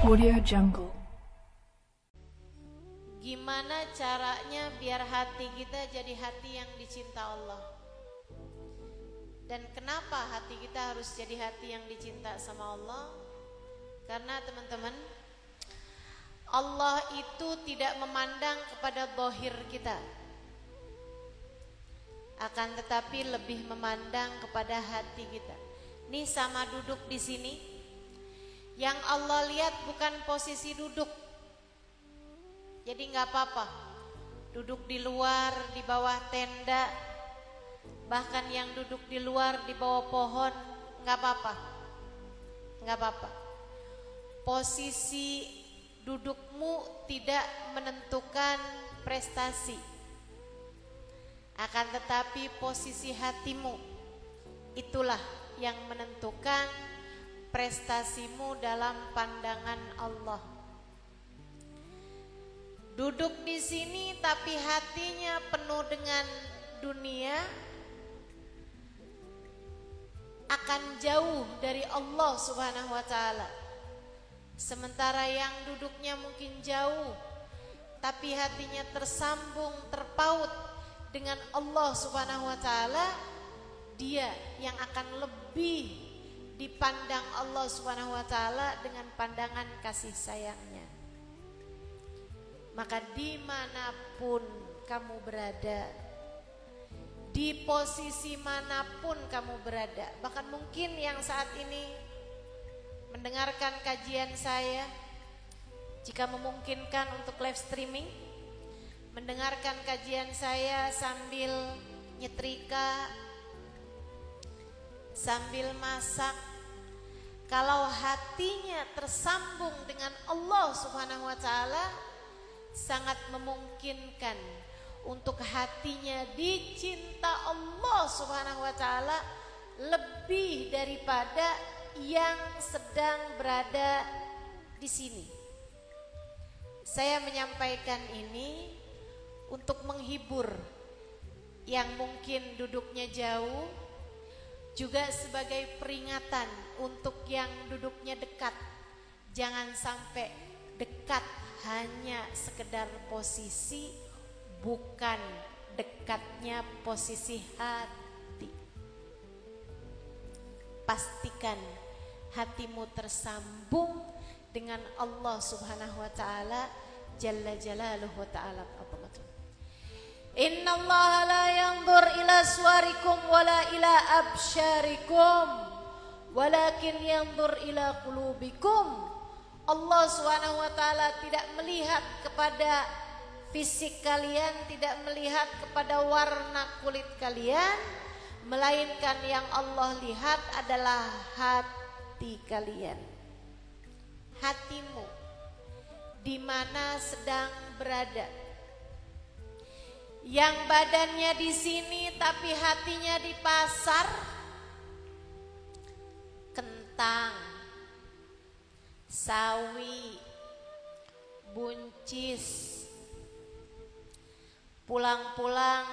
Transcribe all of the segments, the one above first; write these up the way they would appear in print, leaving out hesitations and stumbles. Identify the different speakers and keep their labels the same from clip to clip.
Speaker 1: Audio Jungle.
Speaker 2: Gimana caranya biar hati kita jadi hati yang dicinta Allah? Dan kenapa hati kita harus jadi hati yang dicinta sama Allah? Karena teman-teman, Allah itu tidak memandang kepada zahir kita, akan tetapi lebih memandang kepada hati kita. Nih sama duduk di sini, yang Allah lihat bukan posisi duduk. Jadi nggak apa-apa duduk di luar, di bawah tenda, bahkan yang duduk di luar di bawah pohon, nggak apa-apa, nggak apa-apa. Posisi dudukmu tidak menentukan prestasi, akan tetapi posisi hatimu itulah yang menentukan prestasimu dalam pandangan Allah. Duduk di sini tapi hatinya penuh dengan dunia, akan jauh dari Allah Subhanahu wa taala. Sementara yang duduknya mungkin jauh tapi hatinya tersambung, terpaut dengan Allah Subhanahu wa taala, dia yang akan lebih dipandang Allah Subhanahu wa taala dengan pandangan kasih sayangnya. Maka dimanapun kamu berada, di posisi manapun kamu berada, bahkan mungkin yang saat ini mendengarkan kajian saya, jika memungkinkan untuk live streaming, mendengarkan kajian saya sambil nyetrika, sambil masak, kalau hatinya tersambung dengan Allah Subhanahu wa taala, sangat memungkinkan untuk hatinya dicinta Allah Subhanahu wa taala lebih daripada yang sedang berada di sini. Saya menyampaikan ini untuk menghibur yang mungkin duduknya jauh, juga sebagai peringatan untuk yang duduknya dekat. Jangan sampai dekat hanya sekedar posisi, bukan dekatnya posisi hati. Pastikan hatimu tersambung dengan Allah Subhanahu wa taala jalla jalaluhu ta'ala. Inna Allah la yanzur ila suwarikum wala ila absyarikum walakin yanzur ila qulubikum. Allah Subhanahu wa taala tidak melihat kepada fisik kalian, tidak melihat kepada warna kulit kalian, melainkan yang Allah lihat adalah hati kalian. Hatimu di mana sedang berada. Yang badannya di sini tapi hatinya di pasar, kentang, sawi, buncis, pulang-pulang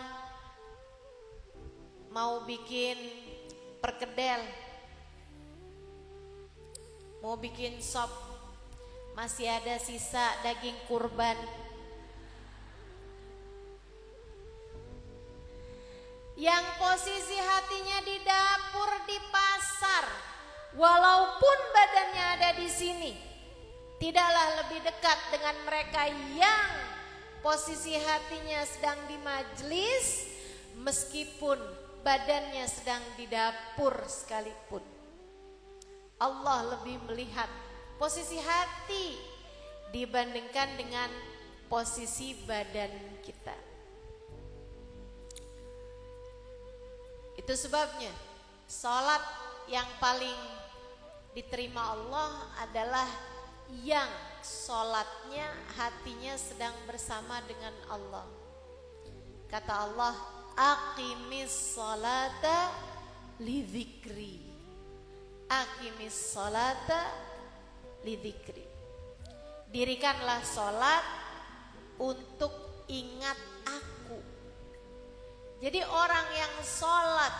Speaker 2: mau bikin perkedel, mau bikin sop, masih ada sisa daging kurban. Yang posisi hatinya di dapur, di pasar, walaupun badannya ada di sini, tidaklah lebih dekat dengan mereka yang posisi hatinya sedang di majelis, meskipun badannya sedang di dapur sekalipun. Allah lebih melihat posisi hati dibandingkan dengan posisi badan kita. Itu sebabnya salat yang paling diterima Allah adalah yang salatnya hatinya sedang bersama dengan Allah. Kata Allah, aqimis salata lidzikri. Aqimis salata lidzikri. Dirikanlah salat untuk ingat aku. Jadi orang yang sholat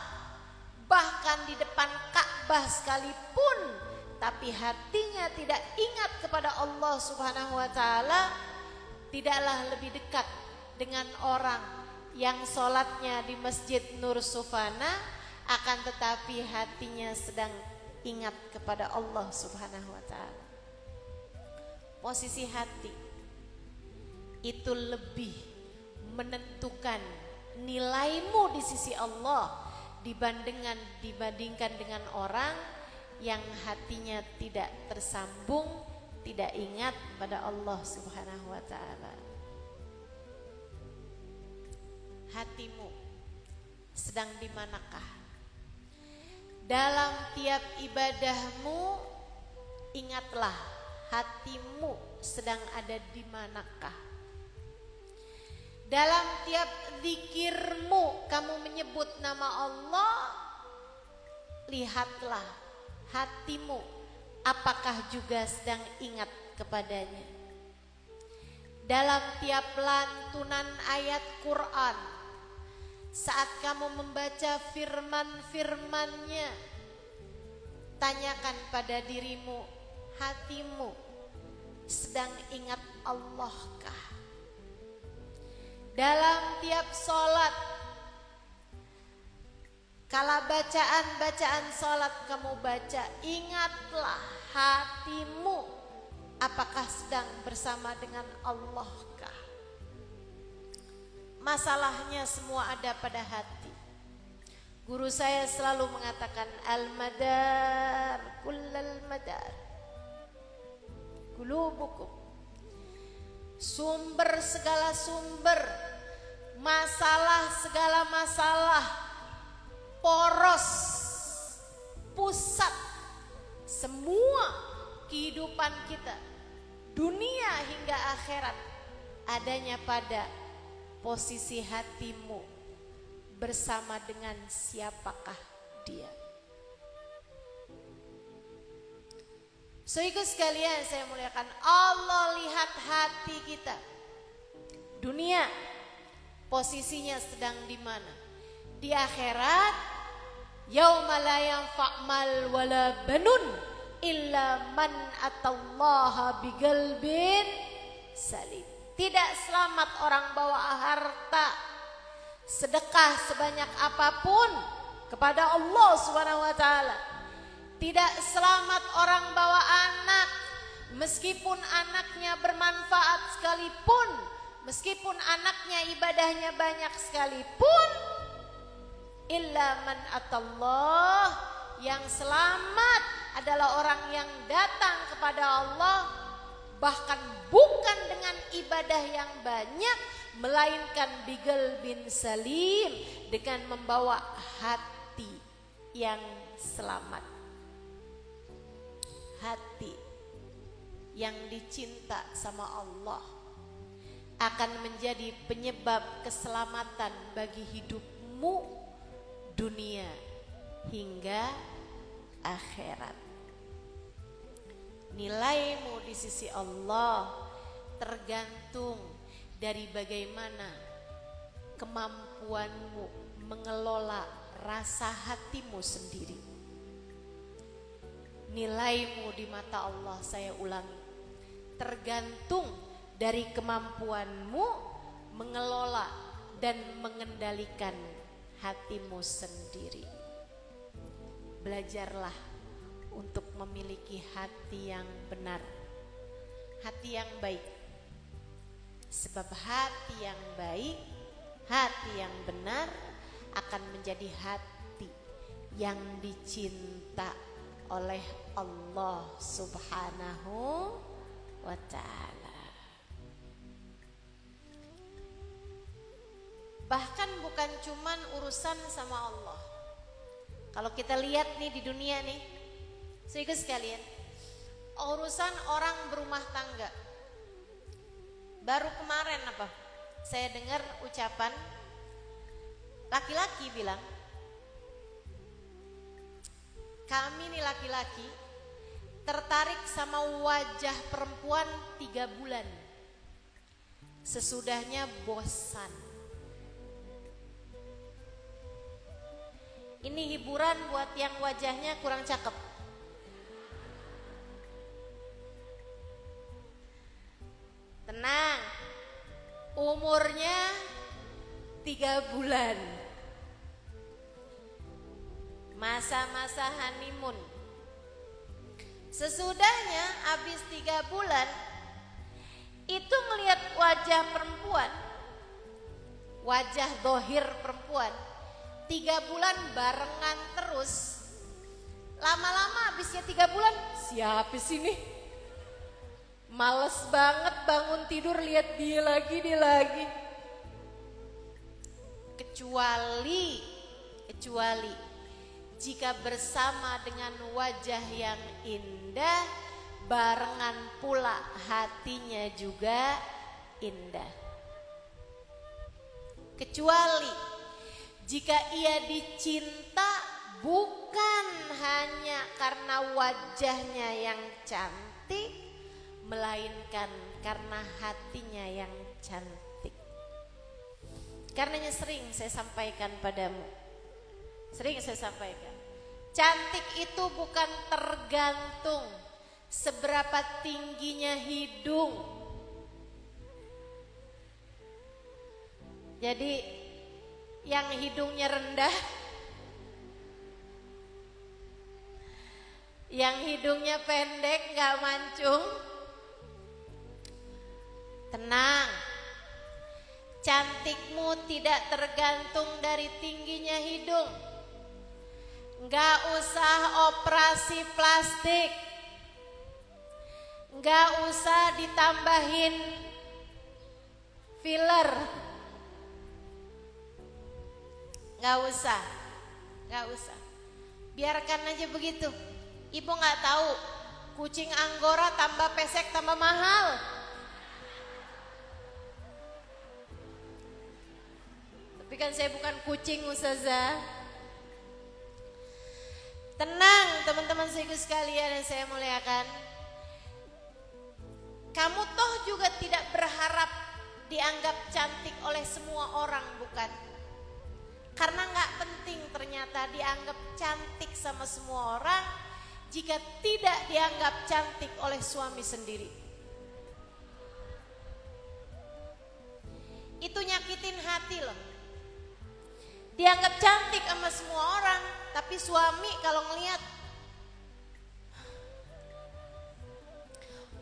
Speaker 2: bahkan di depan Ka'bah sekalipun tapi hatinya tidak ingat kepada Allah Subhanahu wa taala, tidaklah lebih dekat dengan orang yang sholatnya di Masjid Nur Sufana, akan tetapi hatinya sedang ingat kepada Allah Subhanahu wa taala. Posisi hati itu lebih menentukan nilaimu di sisi Allah dibandingkan dengan orang yang hatinya tidak tersambung, tidak ingat pada Allah Subhanahu wa taala. Hatimu sedang di manakah? Dalam tiap ibadahmu ingatlah hatimu sedang ada di manakah. Dalam tiap zikirmu kamu menyebut nama Allah, lihatlah hatimu apakah juga sedang ingat kepadanya. Dalam tiap lantunan ayat Quran, saat kamu membaca firman-firmannya, tanyakan pada dirimu, hatimu sedang ingat Allah-kah? Dalam tiap sholat, kala bacaan sholat kamu baca, ingatlah hatimu apakah sedang bersama dengan Allah-kah? Masalahnya semua ada pada hati. Guru saya selalu mengatakan al-madar kullal madar qulubukum. Sumber segala sumber, masalah segala masalah, poros, pusat semua kehidupan kita, dunia hingga akhirat, adanya pada posisi hatimu bersama dengan siapakah dia. Saudara sekalian saya muliakan, Allah lihat hati kita. Dunia posisinya sedang di mana? Di akhirat, yauma la yanfa' mal wala banun illa man atallaha biqalbin salim. Tidak selamat orang bawa harta, sedekah sebanyak apapun kepada Allah Subhanahu wa taala. Tidak selamat orang bawa anak, meskipun anaknya bermanfaat sekalipun, meskipun anaknya ibadahnya banyak sekalipun, illa man atallah, yang selamat adalah orang yang datang kepada Allah, bahkan bukan dengan ibadah yang banyak, melainkan bigel bin salim, dengan membawa hati yang selamat. Hati yang dicinta sama Allah akan menjadi penyebab keselamatan bagi hidupmu dunia hingga akhirat. Nilaimu di sisi Allah tergantung dari bagaimana kemampuanmu mengelola rasa hatimu sendiri. Nilaimu di mata Allah, saya ulangi, tergantung dari kemampuanmu mengelola dan mengendalikan hatimu sendiri. Belajarlah untuk memiliki hati yang benar, hati yang baik. Sebab hati yang baik, hati yang benar akan menjadi hati yang dicinta oleh Allah Subhanahu wa ta'ala. Bahkan bukan cuman urusan sama Allah. Kalau kita lihat nih di dunia nih, saudara sekalian, urusan orang berumah tangga. Baru kemarin saya dengar ucapan laki-laki bilang, kami nih laki-laki tertarik sama wajah perempuan 3 bulan, sesudahnya bosan. Ini hiburan buat yang wajahnya kurang cakep. umurnya 3 bulan. Masa-masa honeymoon. Sesudahnya habis 3 bulan itu melihat wajah perempuan, wajah dohir perempuan, 3 bulan barengan terus. Lama-lama habisnya 3 bulan, siapa sih nih? Males banget bangun tidur lihat dia lagi. Kecuali jika bersama dengan wajah yang indah, barengan pula hatinya juga indah. Kecuali jika ia dicinta bukan hanya karena wajahnya yang cantik, melainkan karena hatinya yang cantik. Karenanya sering saya sampaikan padamu, cantik itu bukan tergantung seberapa tingginya hidung. Jadi yang hidungnya rendah, yang hidungnya pendek gak mancung, tenang. Cantikmu tidak tergantung dari tingginya hidung. Gak usah operasi plastik, gak usah ditambahin filler, gak usah. Biarkan aja begitu. Ibu gak tahu kucing Anggora tambah pesek tambah mahal. Tapi kan saya bukan kucing, Ustazah. Tenang teman-teman sekalian sekalian yang saya muliakan. Kamu toh juga tidak berharap dianggap cantik oleh semua orang, bukan? Karena gak penting ternyata dianggap cantik sama semua orang jika tidak dianggap cantik oleh suami sendiri. Itu nyakitin hati loh. Dianggap cantik sama semua orang, tapi suami kalau ngelihat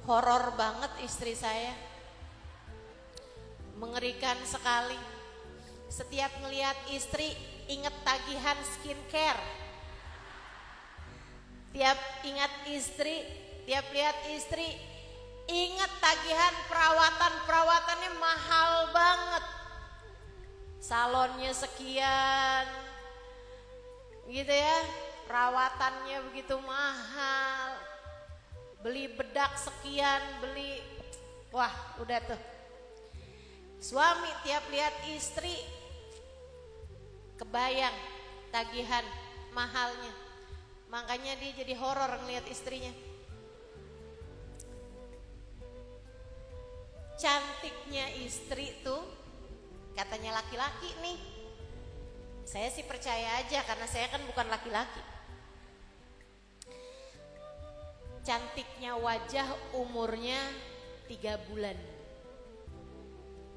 Speaker 2: horor banget istri saya, mengerikan sekali. Setiap ngelihat istri inget tagihan skincare, tiap lihat istri inget tagihan perawatannya mahal banget. Salonnya sekian, gitu ya, perawatannya begitu mahal, beli bedak sekian, wah udah tuh. Suami tiap lihat istri, kebayang tagihan mahalnya, makanya dia jadi horor ngelihat istrinya. Cantiknya istri tuh katanya laki-laki nih, saya sih percaya aja karena saya kan bukan laki-laki. Cantiknya wajah umurnya 3 bulan.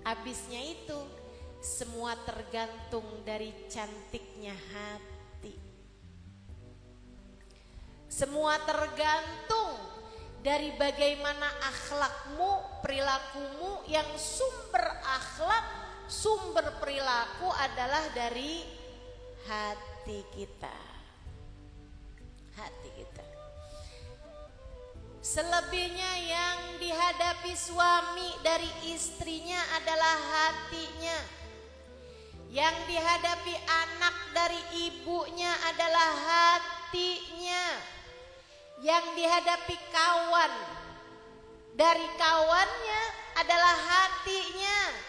Speaker 2: Habisnya itu semua tergantung dari cantiknya hati. Semua tergantung dari bagaimana akhlakmu, perilakumu, yang sumber akhlak, sumber perilaku adalah dari hati kita. Hati kita. Selebihnya yang dihadapi suami dari istrinya adalah hatinya. Yang dihadapi anak dari ibunya adalah hatinya. Yang dihadapi kawan dari kawannya adalah hatinya.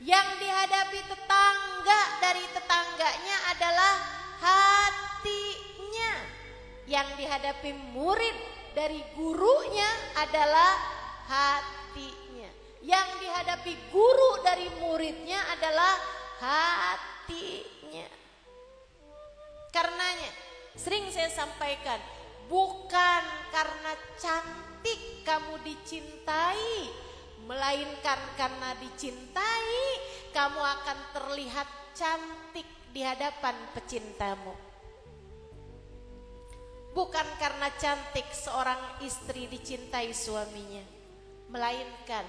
Speaker 2: Yang dihadapi tetangga dari tetangganya adalah hatinya. Yang dihadapi murid dari gurunya adalah hatinya. Yang dihadapi guru dari muridnya adalah hatinya. Karenanya sering saya sampaikan, bukan karena cantik kamu dicintai, melainkan karena dicintai kamu akan terlihat cantik di hadapan pecintamu. Bukan karena cantik seorang istri dicintai suaminya, melainkan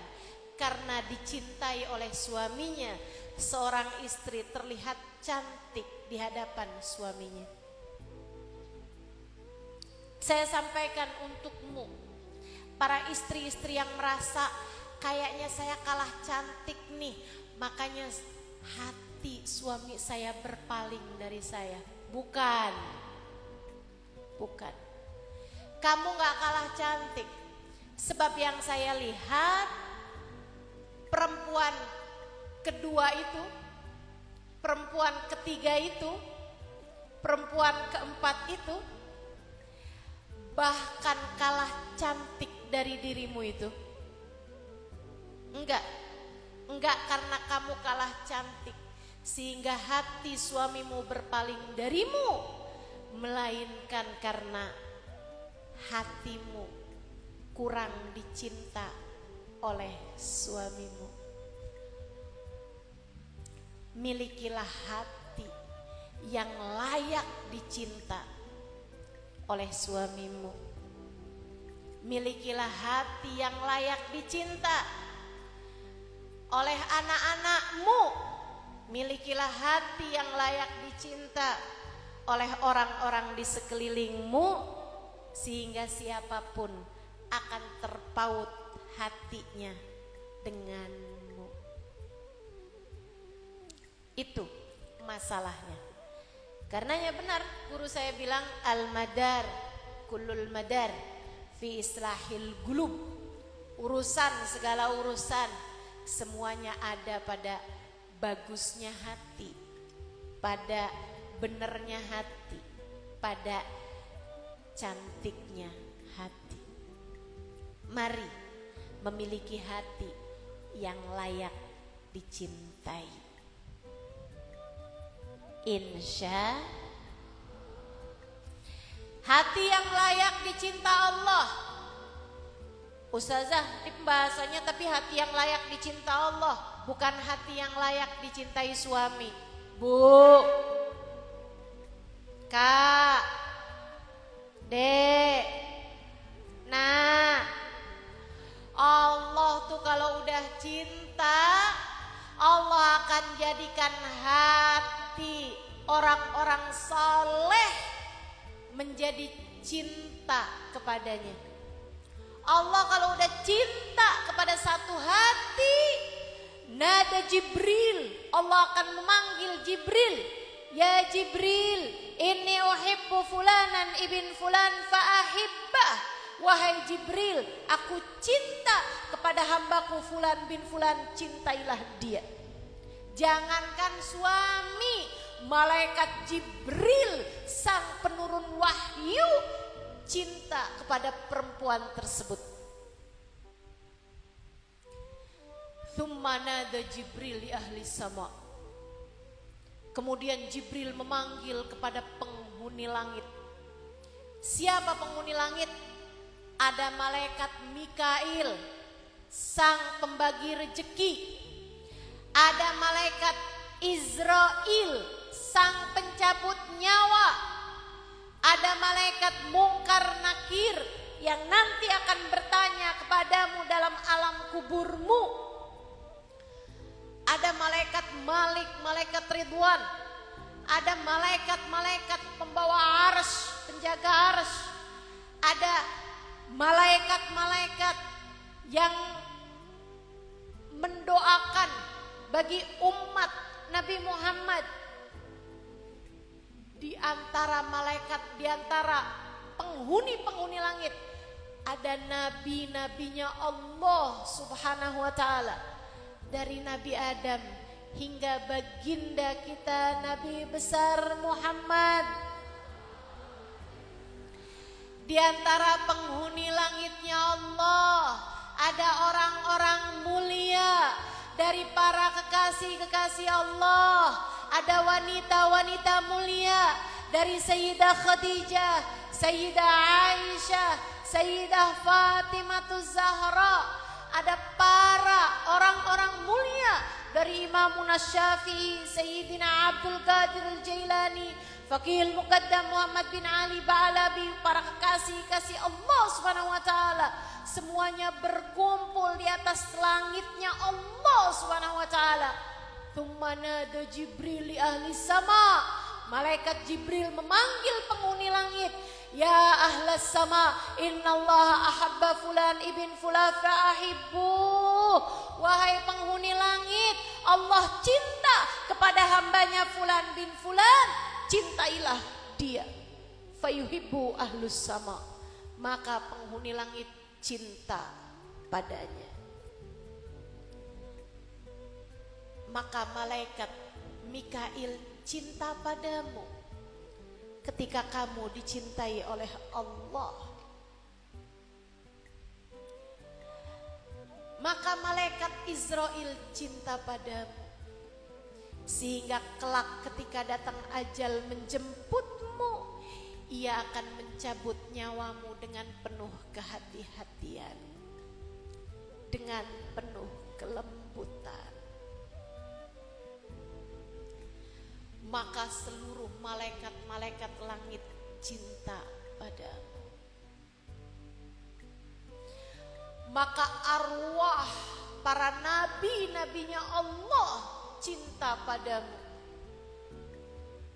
Speaker 2: karena dicintai oleh suaminya seorang istri terlihat cantik di hadapan suaminya. Saya sampaikan untukmu, para istri-istri yang merasa kayaknya saya kalah cantik nih, makanya hati suami saya berpaling dari saya. Bukan. Kamu gak kalah cantik. Sebab yang saya lihat, perempuan kedua itu, perempuan ketiga itu, perempuan keempat itu bahkan kalah cantik dari dirimu itu. Enggak karena kamu kalah cantik sehingga hati suamimu berpaling darimu, melainkan karena hatimu kurang dicinta oleh suamimu. Milikilah hati yang layak dicinta oleh suamimu. Milikilah hati yang layak dicinta oleh anak-anakmu. Milikilah hati yang layak dicinta oleh orang-orang di sekelilingmu, sehingga siapapun akan terpaut hatinya denganmu. Itu masalahnya. Karenanya benar guru saya bilang al-madar kullul madar fi islahil gulub. Urusan, segala urusan semuanya ada pada bagusnya hati, pada benernya hati, pada cantiknya hati. Mari memiliki hati yang layak dicintai. Insya hati yang layak dicinta Allah. Ustazah, ini pembahasannya tapi hati yang layak dicinta Allah, bukan hati yang layak dicintai suami. Bu, Kak, Dek, nah, Allah tuh kalau udah cinta, Allah akan jadikan hati orang-orang saleh menjadi cinta kepadanya. Allah kalau udah cinta kepada satu hati, nada Jibril, Allah akan memanggil Jibril, ya Jibril, inni uhibbu fulanan ibn fulan fa'ahibbah. Wahai Jibril, aku cinta kepada hambaku fulan bin fulan, cintailah dia. Jangankan suami, malaikat Jibril sang penurun wahyu cinta kepada perempuan tersebut. Tsumma nada Jibril li ahli sama. Kemudian Jibril memanggil kepada penghuni langit. Siapa penghuni langit? Ada malaikat Mikail, sang pembagi rejeki. Ada malaikat Izrail, sang pencabut nyawa. Ada malaikat Mungkar Nakir yang nanti akan bertanya kepadamu dalam alam kuburmu. Ada malaikat Malik, malaikat Ridwan. Ada malaikat-malaikat pembawa arsy, penjaga arsy. Ada malaikat-malaikat yang mendoakan bagi umat Nabi Muhammad. Di antara malaikat, di antara penghuni-penghuni langit, ada nabi-nabinya Allah Subhanahu wa ta'ala. Dari Nabi Adam hingga baginda kita Nabi besar Muhammad. Di antara penghuni langitnya Allah ada orang-orang mulia dari para kekasih-kekasih Allah. Ada wanita-wanita mulia dari Sayyidah Khadijah, Sayyidah Aisyah, Sayyidah Fatimah Zahra. ada para orang-orang mulia dari Imam Syafi'i, Sayyidina Abdul Qadir Al-Jailani, Faqihul Muqaddam Muhammad bin Ali Ba'alabi, para kekasih-kasih Allah Subhanahu wa taala, semuanya berkumpul di atas langitnya Allah Subhanahu wa taala. Tsumma nada Jibril li ahli sama. Malaikat Jibril memanggil penghuni langit, ya ahlas sama, innallaha ahabba fulan ibn fulan fa'ahibbu. Wahai penghuni langit, Allah cinta kepada hambanya fulan bin fulan, cintailah dia. Fayuhibbu ahlus sama, maka penghuni langit cinta padanya. Maka malaikat Mikail cinta padamu ketika kamu dicintai oleh Allah. Maka malaikat Israel cinta padamu, sehingga kelak ketika datang ajal menjemputmu, ia akan mencabut nyawamu dengan penuh kehati-hatian, dengan penuh kelembutan. Maka seluruh malaikat-malaikat langit cinta padamu. Maka arwah para nabi-nabinya Allah cinta padamu.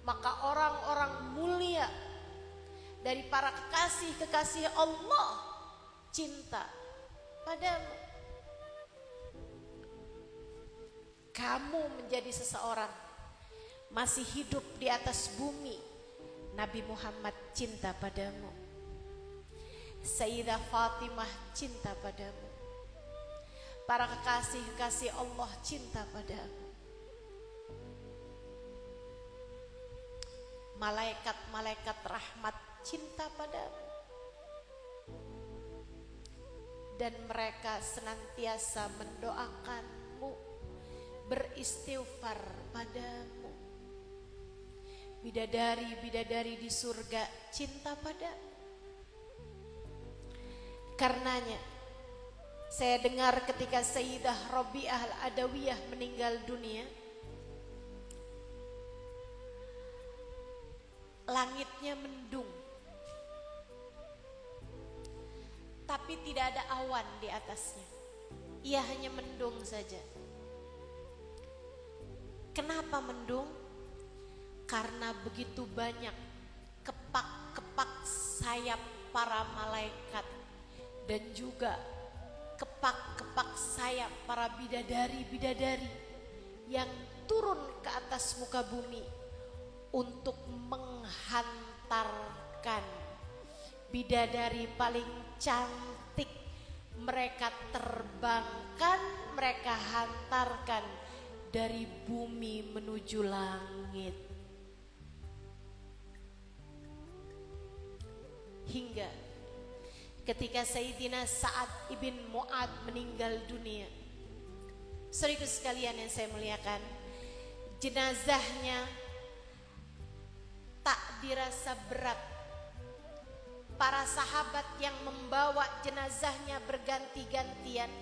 Speaker 2: Maka orang-orang mulia dari para kekasih-kekasih Allah cinta padamu. Kamu menjadi seseorang masih hidup di atas bumi, Nabi Muhammad cinta padamu. Sayyidah Fatimah cinta padamu. Para kekasih-kekasih Allah cinta padamu. Malaikat-malaikat rahmat cinta padamu. Dan mereka senantiasa mendoakanmu, beristighfar padamu. Bidadari-bidadari di surga cinta padamu. Karenanya saya dengar ketika Sayyidah Rabi'ah Al-Adawiyah meninggal dunia, langitnya mendung, tapi tidak ada awan di atasnya. Ia hanya mendung saja. Kenapa mendung? Karena begitu banyak kepak-kepak sayap para malaikat dan juga kepak-kepak sayap para bidadari-bidadari yang turun ke atas muka bumi untuk menghantarkan bidadari paling cantik. Mereka terbangkan, mereka hantarkan dari bumi menuju langit. Hingga ketika Sayyidina Sa'ad ibn Mu'ad meninggal dunia, saudaraku sekalian yang saya muliakan, jenazahnya tak dirasa berat. Para sahabat yang membawa jenazahnya berganti-gantian.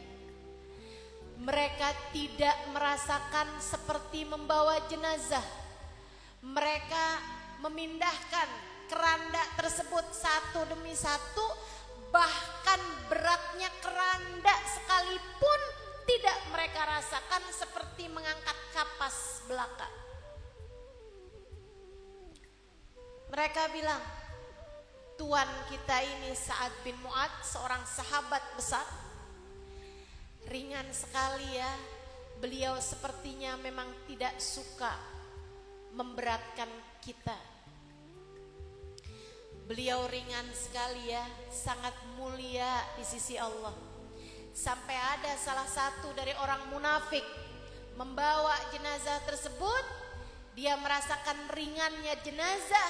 Speaker 2: Mereka tidak merasakan seperti membawa jenazah. Mereka memindahkan keranda tersebut satu demi satu, bahkan beratnya keranda sekalipun tidak mereka rasakan seperti mengangkat kapas belaka. Mereka bilang, tuan kita ini Sa'ad bin Mu'ad, seorang sahabat besar, ringan sekali ya. Beliau sepertinya memang tidak suka memberatkan kita. Beliau ringan sekali ya, sangat mulia di sisi Allah. Sampai ada salah satu dari orang munafik membawa jenazah tersebut, dia merasakan ringannya jenazah,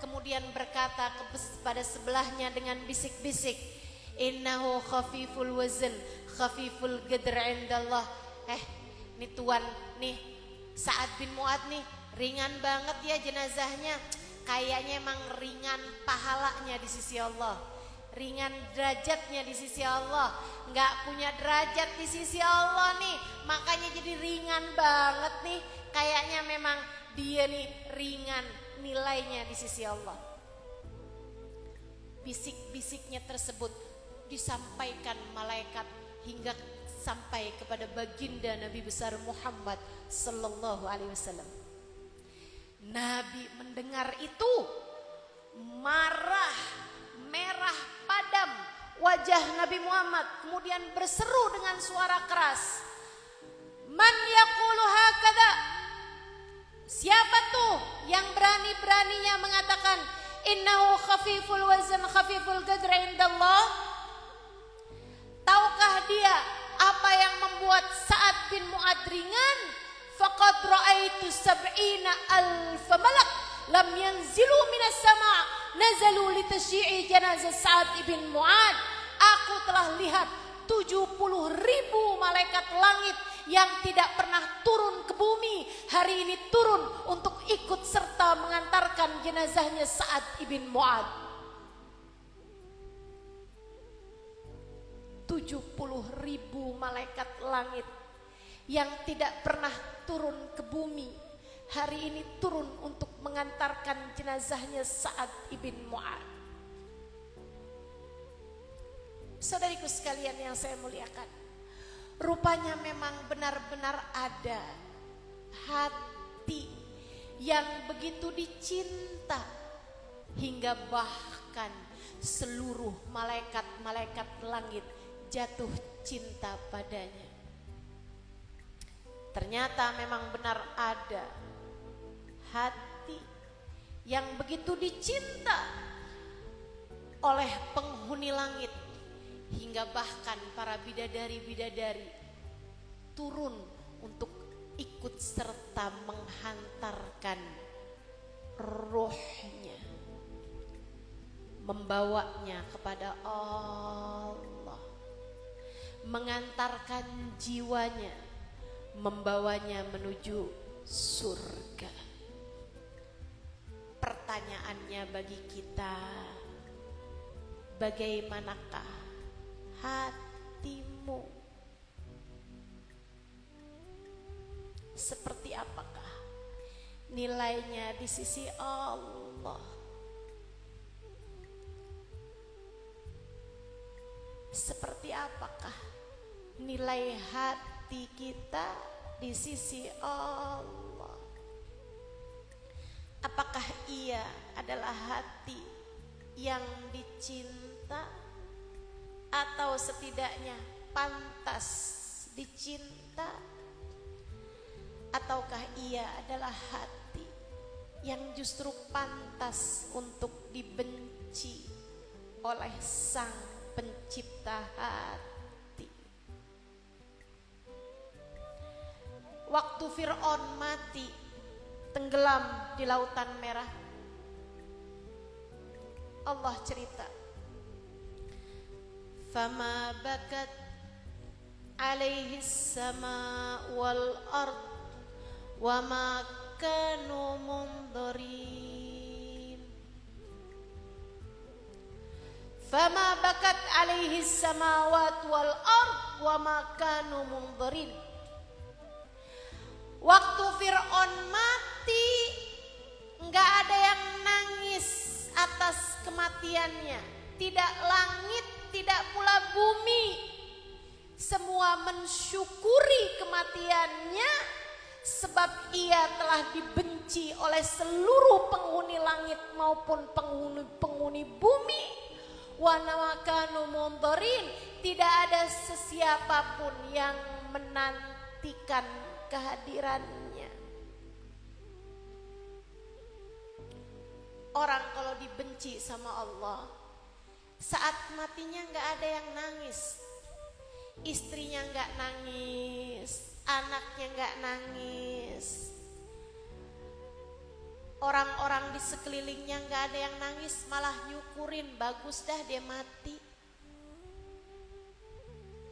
Speaker 2: kemudian berkata kepada sebelahnya dengan bisik-bisik, innahu khafiful wazn, khafiful qadr indallah. Nih tuan, nih Sa'ad bin Mu'ad nih, ringan banget ya jenazahnya. Kayaknya emang ringan pahalanya di sisi Allah. ringan derajatnya di sisi Allah, nggak punya derajat di sisi Allah nih, makanya jadi ringan banget nih. Kayaknya memang dia nih ringan nilainya di sisi Allah. Bisik-bisiknya tersebut disampaikan malaikat hingga sampai kepada baginda Nabi besar Muhammad sallallahu alaihi wasallam. Nabi mendengar itu marah, merah padam wajah Nabi Muhammad, kemudian berseru dengan suara keras, "Man yaqulu hakadha?" Siapa tuh yang berani-beraninya mengatakan innahu khafiful wazn khafiful qadr indallah? Tahukah dia apa yang membuat Sa'ad bin Mu'adz ringan? Faqad ra'aitu sab'ina alf malak lam yanzilu minas sama' nazalu litasyi'i janazah Sa'ad bin Mu'adz. Aku telah lihat 70.000 malaikat langit yang tidak pernah turun ke bumi, hari ini turun untuk ikut serta mengantarkan jenazahnya Sa'ad bin Mu'adz. 70.000 malaikat langit yang tidak pernah turun ke bumi, hari ini turun untuk mengantarkan jenazahnya Sa'ad bin Mu'adz. Saudariku sekalian yang saya muliakan, rupanya memang benar-benar ada hati yang begitu dicinta hingga bahkan seluruh malaikat-malaikat langit jatuh cinta padanya. Ternyata memang benar ada hati yang begitu dicinta oleh penghuni langit hingga bahkan para bidadari-bidadari turun untuk ikut serta menghantarkan rohnya, membawanya kepada Allah, mengantarkan jiwanya, membawanya menuju surga. Pertanyaannya bagi kita, bagaimanakah hatimu? Seperti apakah nilainya di sisi Allah? Seperti apakah nilai hati kita di sisi Allah? Apakah ia adalah hati yang dicinta atau setidaknya pantas dicinta? Ataukah ia adalah hati yang justru pantas untuk dibenci oleh Sang Pencipta hati? Waktu Fir'aun mati, tenggelam di Lautan Merah, Allah cerita, "Fama bakat alaihi sama wal ard wa ma kanu mundarin." Fama bakat alaihi samawat wal ard wa ma kanu mundarin. Waktu Fir'aun mati, enggak ada yang nangis atas kematiannya, tidak langit, tidak pula bumi. Semua mensyukuri kematiannya sebab ia telah dibenci oleh seluruh penghuni langit maupun penghuni bumi. Wa namakanu mundarin, tidak ada sesiapapun yang menantikan kehadirannya. Orang kalau dibenci sama Allah, saat matinya nggak ada yang nangis, istrinya nggak nangis, anaknya nggak nangis, orang-orang di sekelilingnya nggak ada yang nangis, malah nyukurin, bagus dah dia mati,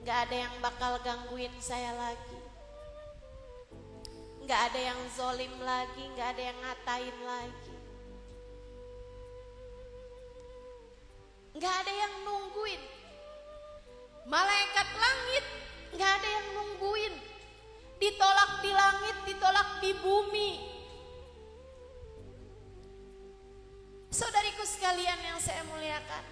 Speaker 2: nggak ada yang bakal gangguin saya lagi, nggak ada yang zolim lagi, nggak ada yang ngatain lagi. nggak ada yang nungguin. Malaikat langit nggak ada yang nungguin. Ditolak di langit, ditolak di bumi. Saudariku sekalian yang saya muliakan,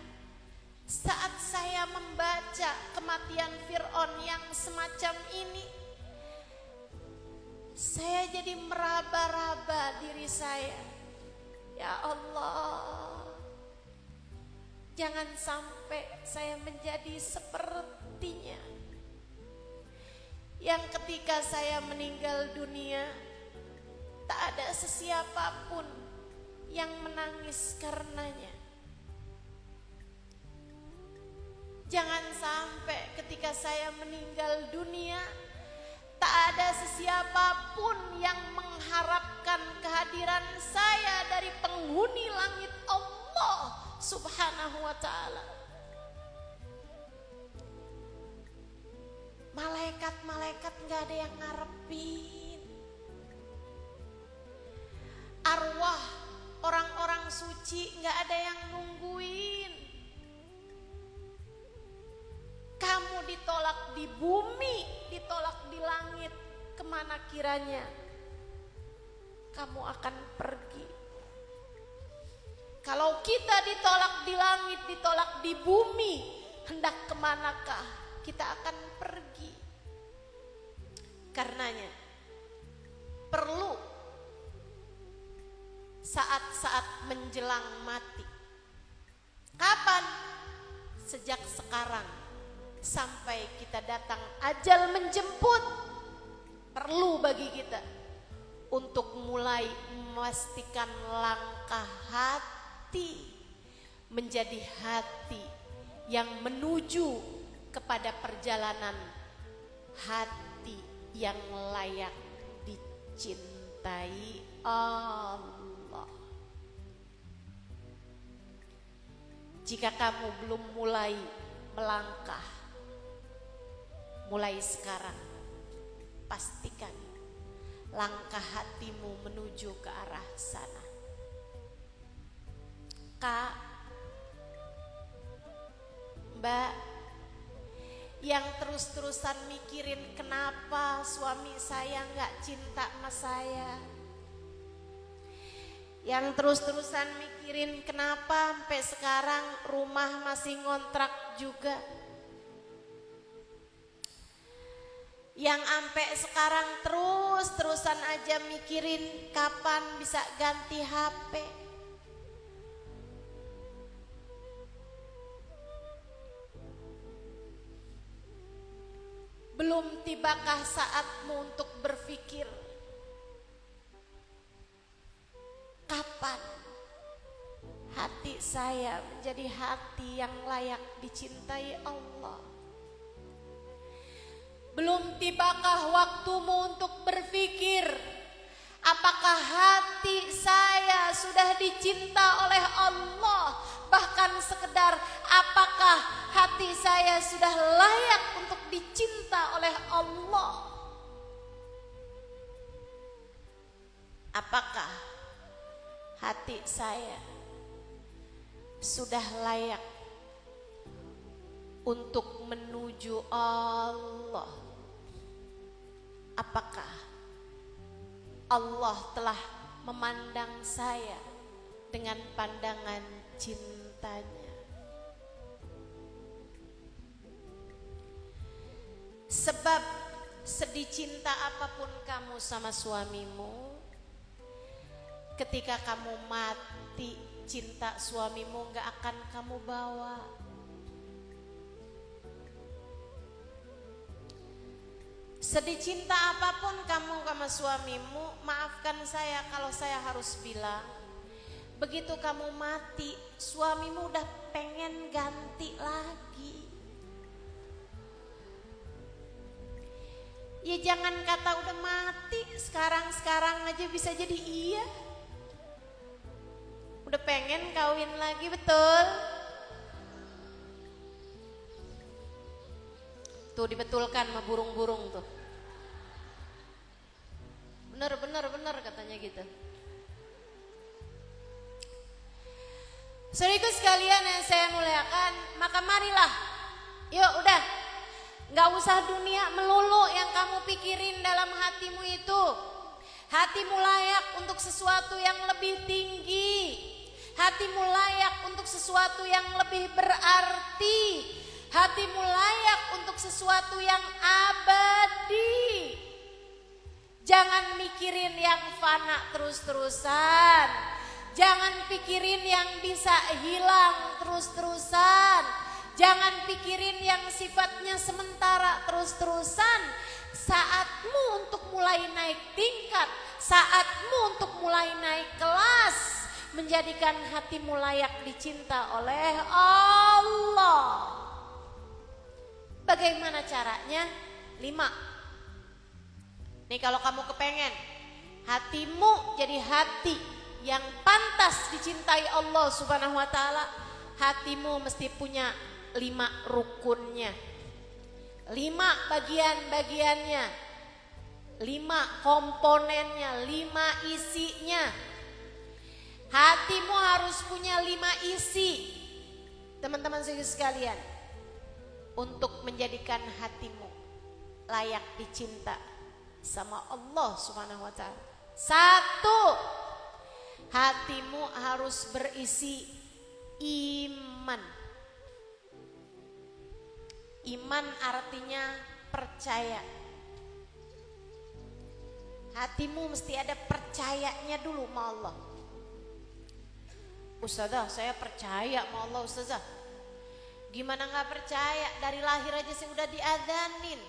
Speaker 2: saat saya membaca kematian Fir'aun yang semacam ini, saya jadi meraba-raba diri saya. Ya Allah, jangan sampai saya menjadi sepertinya, yang ketika saya meninggal dunia tak ada sesiapapun yang menangis karenanya. Jangan sampai ketika saya meninggal dunia tak ada sesiapapun yang mengharapkan kehadiran saya dari penghuni langit Allah Subhanahu wa ta'ala. Malaikat-malaikat gak ada yang ngarepin. Arwah orang-orang suci gak ada yang nungguin. Kamu ditolak di bumi, ditolak di langit, kemana kiranya kamu akan pergi? Kalau kita ditolak di langit, ditolak di bumi, hendak kemanakah kita akan pergi? Karenanya perlu saat-saat menjelang mati. Kapan? Sejak sekarang sampai kita datang ajal menjemput, perlu bagi kita untuk mulai memastikan langkah hati menjadi hati yang menuju kepada perjalanan hati yang layak dicintai Allah. Jika kamu belum mulai melangkah, mulai sekarang pastikan langkah hatimu menuju ke arah sana. Kak, Mbak, yang terus-terusan mikirin kenapa suami saya gak cinta sama saya, yang terus-terusan mikirin kenapa sampai sekarang rumah masih ngontrak juga, yang sampai sekarang terus-terusan aja mikirin kapan bisa ganti HP. Belum tibakah saatmu untuk berpikir kapan hati saya menjadi hati yang layak dicintai Allah? Belum tibakah waktumu untuk berpikir apakah hati saya sudah dicinta oleh Allah? Bahkan sekedar apakah hati saya sudah layak untuk dicinta oleh Allah? Apakah hati saya sudah layak untuk menuju Allah? Apakah Allah telah memandang saya dengan pandangan cintanya? Sebab sedih cinta apapun kamu sama suamimu, ketika kamu mati cinta suamimu gak akan kamu bawa. Sedih cinta apapun kamu sama suamimu, maafkan saya kalau saya harus bilang, begitu kamu mati, suamimu udah pengen ganti lagi. Ya jangan kata udah mati, sekarang aja bisa jadi iya. Udah pengen kawin lagi, betul? Tuh dibetulkan sama burung-burung tuh. Bener katanya gitu. Saudaraku sekalian yang saya muliakan, maka marilah, yuk udah, gak usah dunia melulu yang kamu pikirin dalam hatimu itu. Hatimu layak untuk sesuatu yang lebih tinggi. Hatimu layak untuk sesuatu yang lebih berarti. Hatimu layak untuk sesuatu yang abadi. Jangan mikirin yang fana terus-terusan. Jangan pikirin yang bisa hilang terus-terusan. Jangan pikirin yang sifatnya sementara terus-terusan. Saatmu untuk mulai naik tingkat, saatmu untuk mulai naik kelas, menjadikan hatimu layak dicinta oleh Allah. Bagaimana caranya? 5. Nih kalau kamu kepengen hatimu jadi hati yang pantas dicintai Allah Subhanahu wa taala, hatimu mesti punya 5 rukunnya. 5 bagian-bagiannya. 5 komponennya, 5 isinya. Hatimu harus punya 5 isi. Teman-teman sekalian, untuk menjadikan hatimu layak dicinta sama Allah Subhanahu wa taala. 1, hatimu harus berisi iman. Iman artinya percaya. Hatimu mesti ada percayanya dulu sama Allah. Ustazah, saya percaya sama Allah, Ustazah. Gimana gak percaya? Dari lahir aja saya udah diadzanin.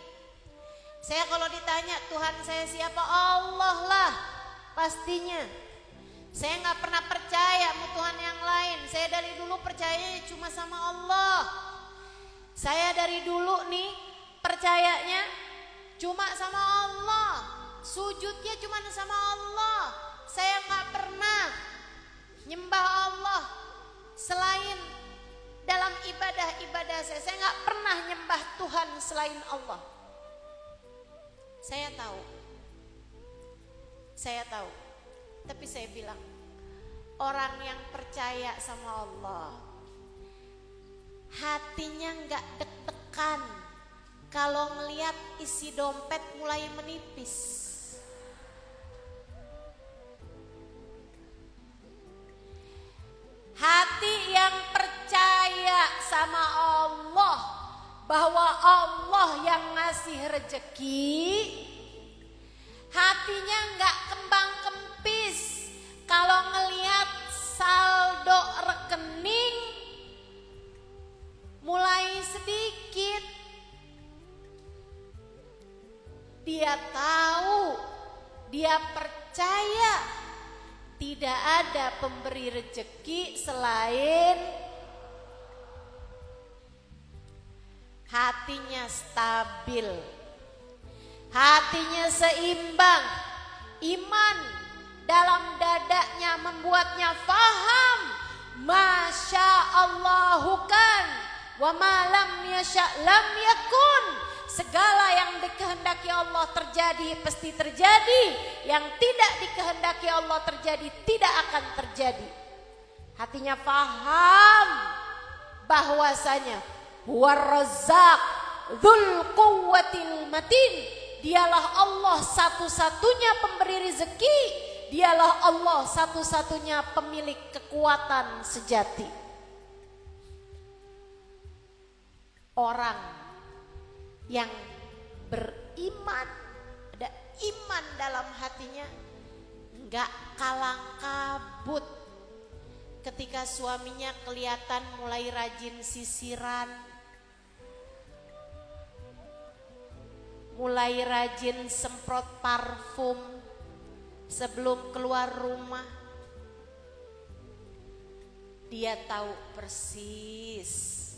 Speaker 2: Saya kalau ditanya Tuhan saya siapa, Allah lah pastinya. Saya gak pernah percaya sama Tuhan yang lain. Saya dari dulu percayanya cuma sama Allah. Saya dari dulu nih percayanya cuma sama Allah. Sujudnya cuma sama Allah. Saya gak pernah nyembah Allah selain dalam ibadah-ibadah saya. Saya gak pernah nyembah Tuhan selain Allah. Saya tahu. Tapi saya bilang, orang yang percaya sama Allah, hatinya gak deg-degan kalau ngelihat isi dompet mulai menipis. Hati yang percaya sama Allah, bahwa Allah yang ngasih rezeki, hatinya gak kembang kempis kalau ngelihat saldo rekening mulai sedikit. Dia tahu, dia percaya tidak ada pemberi rezeki selain hatinya stabil, hatinya seimbang. Iman dalam dadanya membuatnya faham, Masya Allahu kan, wa ma lam yasha lam yakun. Segala yang dikehendaki Allah terjadi pasti terjadi, yang tidak dikehendaki Allah terjadi tidak akan terjadi. Hatinya faham bahwasanya Huwar Razzaq Dzul Quwwatil Matin, dialah Allah satu-satunya pemberi rezeki, dialah Allah satu-satunya pemilik kekuatan sejati. Orang yang beriman, ada iman dalam hatinya, enggak kalang kabut ketika suaminya kelihatan mulai rajin sisiran, mulai rajin semprot parfum sebelum keluar rumah. Dia tahu persis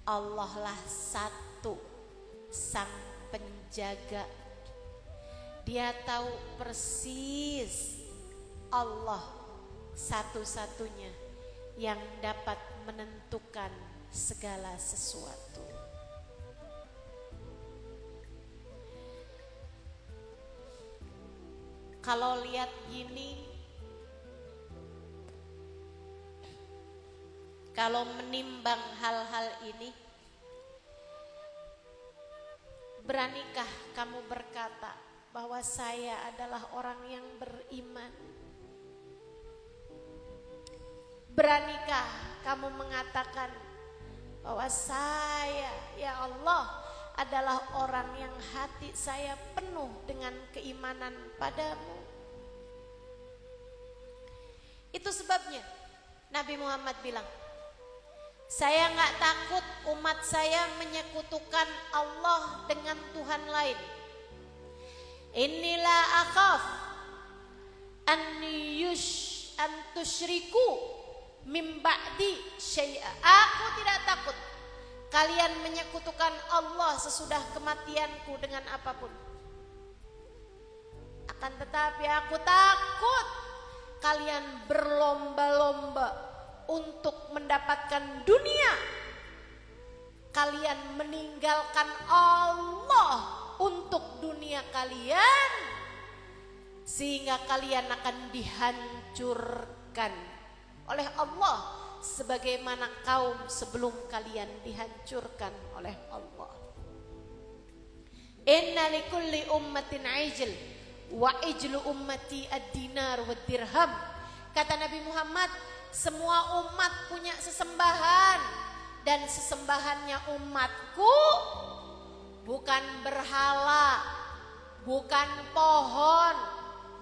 Speaker 2: Allah lah satu sang penjaga. Dia tahu persis Allah satu-satunya yang dapat menentukan segala sesuatu. Kalau lihat gini, kalau menimbang hal-hal ini, beranikah kamu berkata bahwa saya adalah orang yang beriman? Beranikah kamu mengatakan bahwa saya, ya Allah, adalah orang yang hati saya penuh dengan keimanan padamu? Itu sebabnya Nabi Muhammad bilang, saya nggak takut umat saya menyekutukan Allah dengan Tuhan lain. Inilah akhaf an tusyriku min ba'di syai'a. Aku tidak takut kalian menyekutukan Allah sesudah kematianku dengan apapun. Akan tetapi aku takut kalian berlomba-lomba untuk mendapatkan dunia. Kalian meninggalkan Allah untuk dunia kalian, sehingga kalian akan dihancurkan oleh Allah sebagaimana kaum sebelum kalian dihancurkan oleh Allah. Inna likulli ummatin ajl wa ijlu ummati ad-dinar wa dirham. Kata Nabi Muhammad, semua umat punya sesembahan, dan sesembahannya umatku bukan berhala, bukan pohon,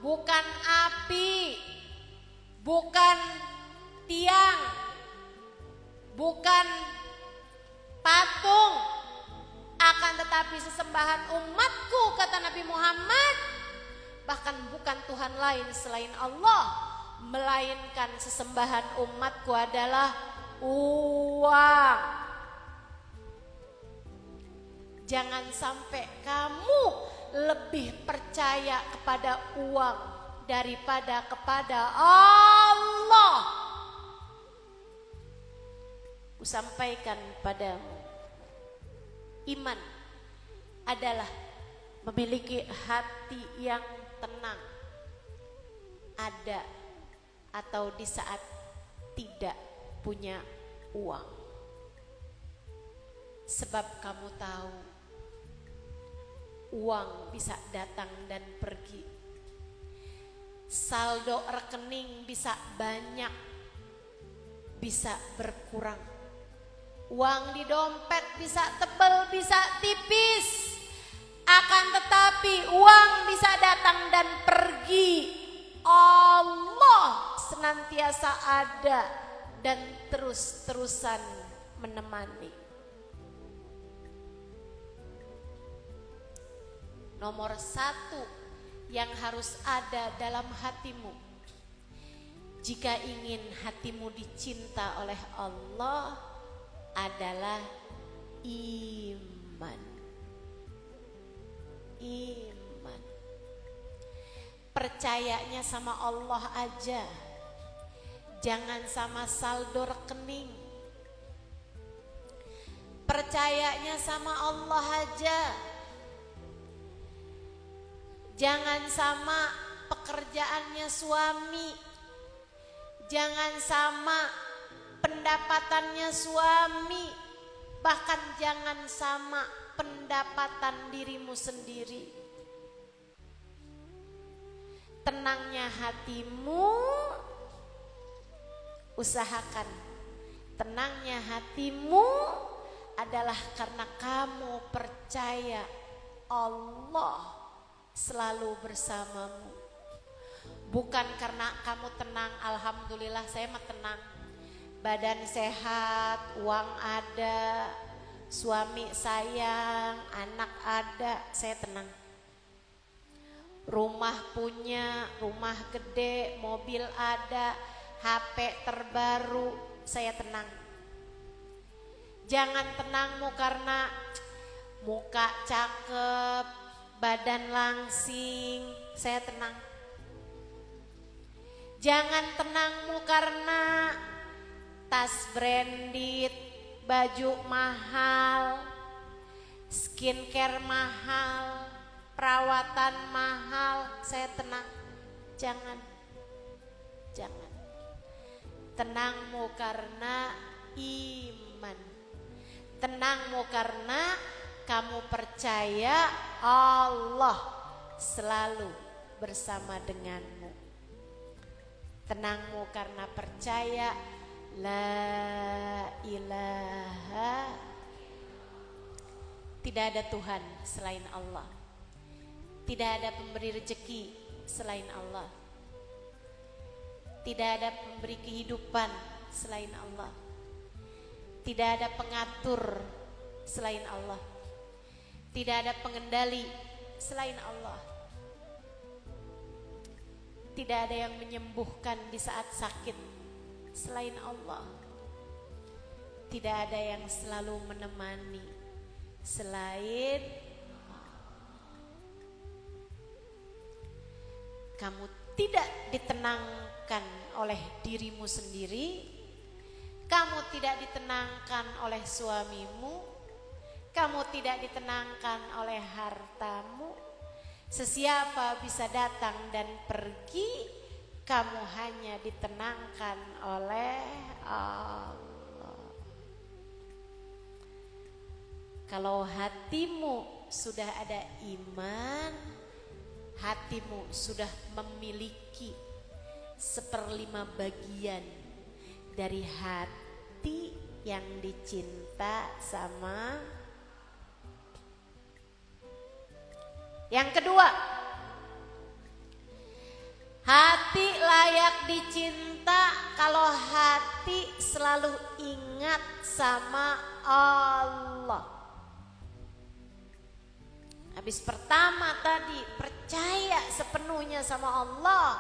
Speaker 2: bukan api, bukan tiang, bukan patung, akan tetapi sesembahan umatku, kata Nabi Muhammad, bahkan bukan Tuhan lain selain Allah, melainkan sesembahan umatku adalah uang. Jangan sampai kamu lebih percaya kepada uang daripada kepada Allah. Kusampaikan padamu, iman adalah memiliki hati yang tenang, ada atau di saat tidak punya uang. Sebab kamu tahu, uang bisa datang dan pergi. Saldo rekening bisa banyak, bisa berkurang. Uang di dompet bisa tebal, bisa tipis. Akan tetapi uang bisa datang dan pergi. Allah senantiasa ada dan terus-terusan menemani. Nomor satu yang harus ada dalam hatimu, jika ingin hatimu dicinta oleh Allah, adalah iman. Iman. Percayanya sama Allah aja, jangan sama saldo rekening. Percayanya sama Allah aja, jangan sama pekerjaannya suami, jangan sama pendapatannya suami, bahkan jangan sama pendapatan dirimu sendiri. Tenangnya hatimu, usahakan tenangnya hatimu adalah karena kamu percaya Allah selalu bersamamu. Bukan karena kamu tenang, alhamdulillah saya mah tenang, badan sehat, uang ada, suami sayang, anak ada, saya tenang. Rumah punya, rumah gede, mobil ada, HP terbaru, saya tenang. Jangan tenangmu karena muka cakep, badan langsing, saya tenang. Jangan tenangmu karena tas branded, baju mahal, skincare mahal, perawatan mahal, saya tenang. Jangan. Tenangmu karena iman. Tenangmu karena kamu percaya Allah selalu bersama denganmu. Tenangmu karena percaya la ilaha, tidak ada Tuhan selain Allah. Tidak ada pemberi rezeki selain Allah. Tidak ada pemberi kehidupan selain Allah. Tidak ada pengatur selain Allah. Tidak ada pengendali selain Allah. Tidak ada yang menyembuhkan di saat sakit selain Allah. Tidak ada yang selalu menemani selain kamu tidak ditenangkan oleh dirimu sendiri, kamu tidak ditenangkan oleh suamimu, kamu tidak ditenangkan oleh hartamu. Sesiapa bisa datang dan pergi, kamu hanya ditenangkan oleh Allah. Kalau hatimu sudah ada iman, hatimu sudah memiliki 1/5 bagian dari hati yang dicinta sama. Yang kedua, hati layak dicinta kalau hati selalu ingat sama Allah. Habis pertama tadi percaya sepenuhnya sama Allah,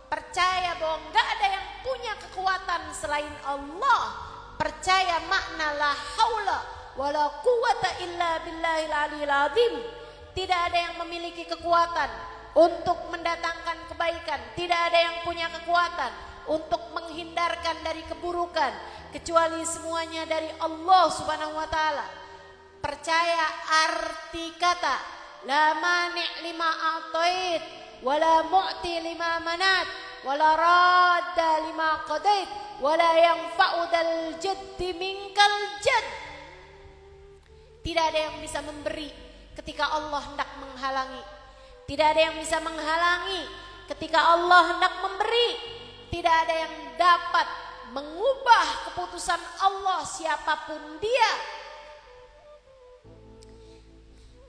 Speaker 2: percaya bahwa gak ada yang punya kekuatan selain Allah, percaya makna la haula wala quwata illa billahil aliyil azim. Tidak ada yang memiliki kekuatan untuk mendatangkan kebaikan, tidak ada yang punya kekuatan untuk menghindarkan dari keburukan, kecuali semuanya dari Allah Subhanahu wa taala. Percaya arti kata la mani' lima a'tait wala mu'ti lima manat wala radda lima qadait wala yanfa'u dal jaddi minkal jadd. Tidak ada yang bisa memberi ketika Allah hendak menghalangi. Tidak ada yang bisa menghalangi ketika Allah hendak memberi. Tidak ada yang dapat mengubah keputusan Allah siapapun dia.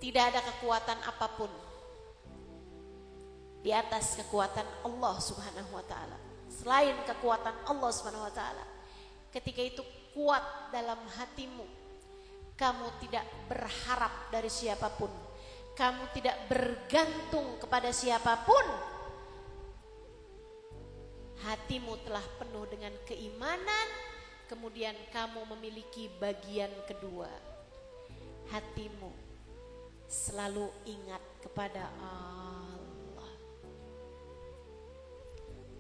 Speaker 2: Tidak ada kekuatan apapun di atas kekuatan Allah Subhanahu wa taala. Selain kekuatan Allah Subhanahu wa taala. Ketika itu kuat dalam hatimu, kamu tidak berharap dari siapapun, kamu tidak bergantung kepada siapapun. Hatimu telah penuh dengan keimanan, kemudian kamu memiliki bagian kedua. Hatimu selalu ingat kepada Allah.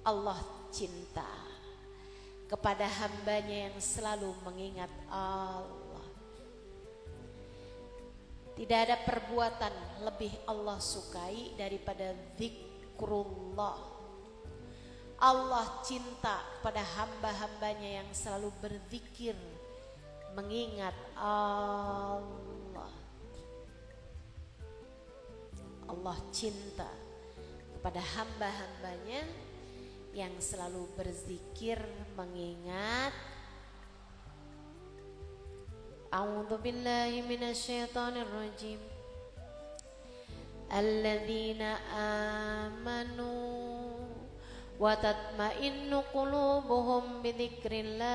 Speaker 2: Allah cinta kepada hambanya yang selalu mengingat Allah. Tidak ada perbuatan lebih Allah sukai daripada zikrullah. Allah cinta pada hamba-hambanya yang selalu berzikir, mengingat Allah. Allah cinta kepada hamba-hambanya yang selalu berzikir, mengingat. A'udzu billahi minasyaitonir rajim. Alladzina amanu wa tatma'innu qulubuhum bidzikrillah.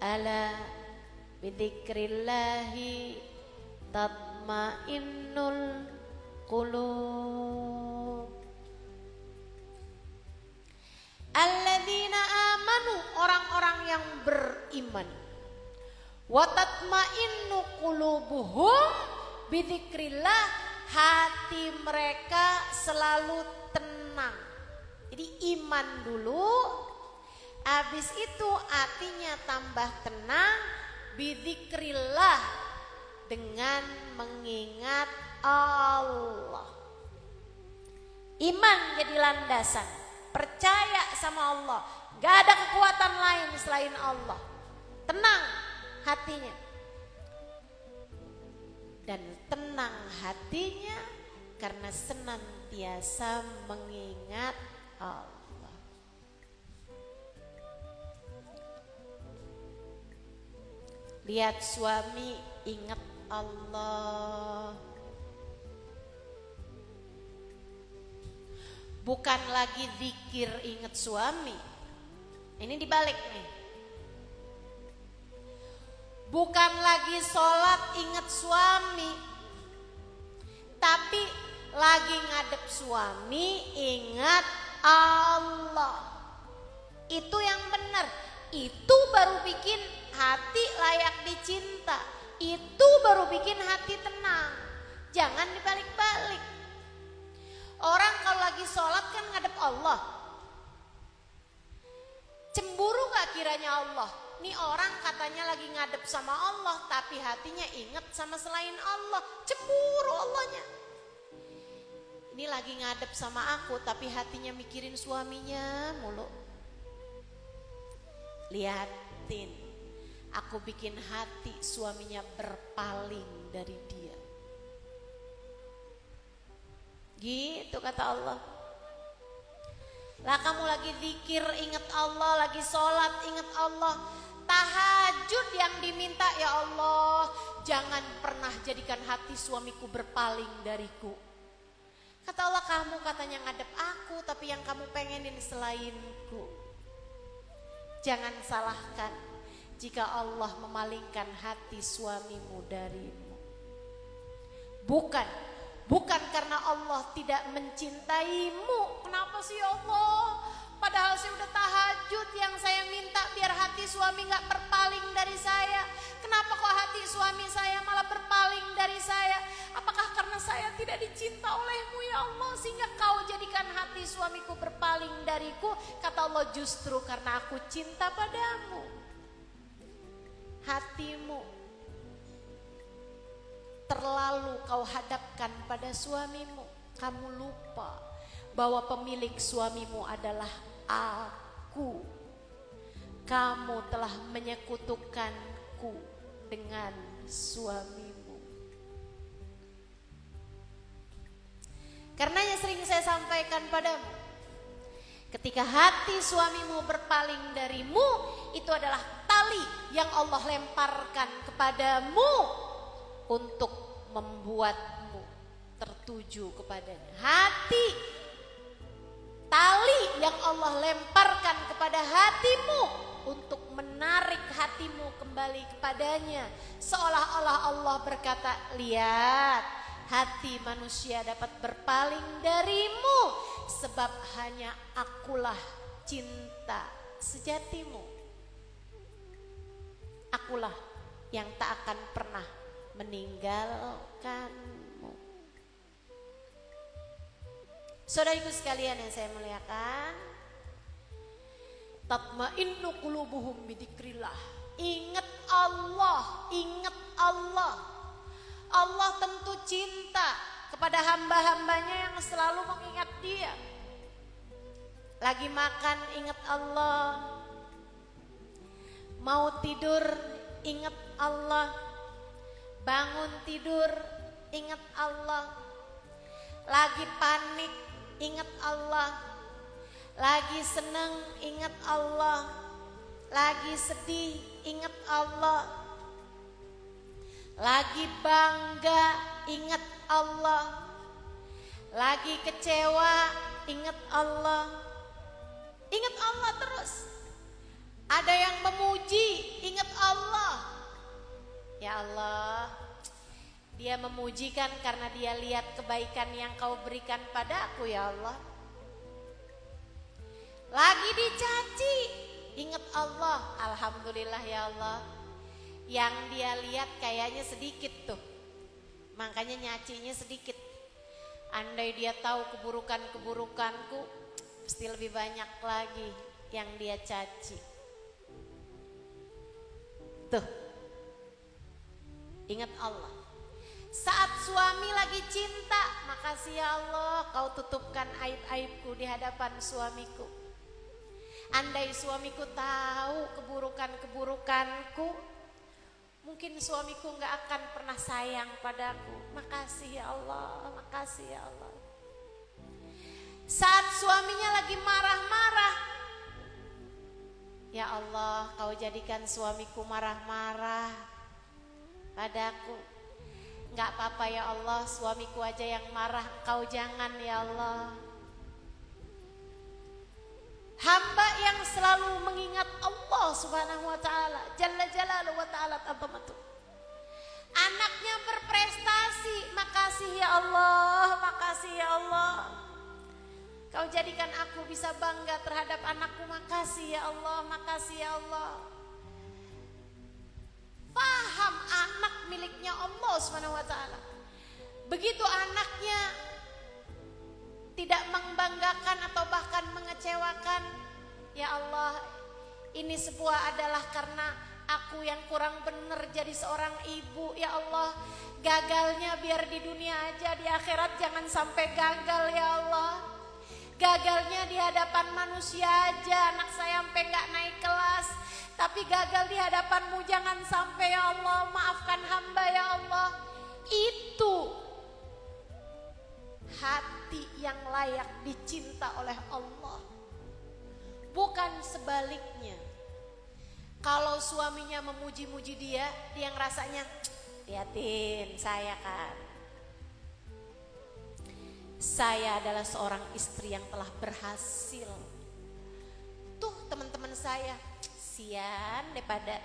Speaker 2: Ala bidzikrillahi tatma'innul qulub. Alladzina amanu, orang-orang yang beriman. Wa tatma'innu qulubuhum bidzikrillah, hati mereka selalu tenang. Jadi iman dulu, habis itu hatinya tambah tenang bidzikrillah, dengan mengingat Allah. Iman jadi landasan, percaya sama Allah, Gak ada kekuatan lain selain Allah. Tenang hatinya. Dan tenang hatinya karena senantiasa mengingat Allah. Lihat suami ingat Allah. Bukan lagi zikir ingat suami. Ini dibalik nih. Bukan lagi sholat ingat suami. Tapi lagi ngadep suami ingat Allah. Itu yang benar. Itu baru bikin hati layak dicinta. Itu baru bikin hati tenang. Jangan dibalik-balik. Orang kalau lagi sholat kan ngadep Allah. Cemburu gak kiranya Allah? Nih orang katanya lagi ngadep sama Allah, tapi hatinya inget sama selain Allah. Cemburu Allahnya. Ini lagi ngadep sama aku, tapi hatinya mikirin suaminya mulu. Liatin, aku bikin hati suaminya berpaling dari dia. Gitu kata Allah. Lah kamu lagi zikir ingat Allah, lagi sholat ingat Allah. Tahajud yang diminta, ya Allah, jangan pernah jadikan hati suamiku berpaling dariku. Kata Allah, kamu katanya ngadep aku, tapi yang kamu pengenin selainku. Jangan salahkan jika Allah memalingkan hati suamimu darimu. Bukan karena Allah tidak mencintaimu. Kenapa sih Allah? Padahal saya udah tahajud, yang saya minta biar hati suami gak berpaling dari saya. Kenapa kok hati suami saya malah berpaling dari saya? Apakah karena saya tidak dicinta olehmu ya Allah, sehingga kau jadikan hati suamiku berpaling dariku? Kata Allah, justru karena aku cinta padamu. Hatimu terlalu kau hadapkan pada suamimu. Kamu lupa bahwa pemilik suamimu adalah aku. Kamu telah menyekutukanku dengan suamimu. Karenanya sering saya sampaikan padamu, ketika hati suamimu berpaling darimu, itu adalah tali yang Allah lemparkan kepadamu untuk membuatmu tertuju kepadanya. Hati, tali yang Allah lemparkan kepada hatimu untuk menarik hatimu kembali kepadanya. Seolah-olah Allah berkata, lihat, hati manusia dapat berpaling darimu sebab hanya akulah cinta sejatimu. Akulah yang tak akan pernah meninggalkanmu. Saudariku sekalian yang saya muliakan, tatma'innu qulubuhum bidzikrillah. Ingat Allah, ingat Allah. Allah tentu cinta kepada hamba-hambanya yang selalu mengingat Dia. Lagi makan ingat Allah, mau tidur ingat Allah, bangun tidur ingat Allah, lagi panik ingat Allah, lagi seneng ingat Allah, lagi sedih ingat Allah, lagi bangga ingat Allah, lagi kecewa ingat Allah. Ingat Allah terus. Ada yang memuji, ingat Allah. Ya Allah, Dia memujikan karena Dia lihat kebaikan yang Kau berikan padaku ya Allah. Lagi dicaci, ingat Allah. Alhamdulillah ya Allah, yang Dia lihat kayaknya sedikit tuh, makanya nyacinya sedikit. Andai Dia tahu keburukan-keburukanku, pasti lebih banyak lagi yang Dia caci. Tuh, ingat Allah. Saat suami lagi cinta, makasih ya Allah, Kau tutupkan aib-aibku di hadapan suamiku. Andai suamiku tahu keburukan-keburukanku, mungkin suamiku gak akan pernah sayang padaku. Makasih ya Allah, makasih ya Allah. Saat suaminya lagi marah-marah, ya Allah, kau jadikan suamiku marah-marah padaku. Gak apa-apa ya Allah, suamiku aja yang marah, kau jangan ya Allah. Hamba yang selalu mengingat Allah subhanahu wa ta'ala, Jalla Jalaluhu wa ta'ala azamatuh. Anaknya berprestasi, makasih ya Allah, makasih ya Allah. Kau jadikan aku bisa bangga terhadap anakku, makasih ya Allah, makasih ya Allah. Paham anak miliknya Allah subhanahu wa ta'ala. Begitu anaknya tidak membanggakan atau bahkan mengecewakan, ya Allah, ini sebuah adalah karena aku yang kurang benar jadi seorang ibu. Ya Allah, gagalnya biar di dunia aja, di akhirat jangan sampai gagal ya Allah. Gagalnya di hadapan manusia aja, anak saya sampai gak naik kelas, tapi gagal di hadapanmu jangan sampai ya Allah. Maafkan hamba ya Allah. Itu hati yang layak dicinta oleh Allah, bukan sebaliknya. Kalau suaminya memuji-muji dia ngerasanya, liatin saya kan, saya adalah seorang istri yang telah berhasil. Tuh teman-teman saya, sian daripada,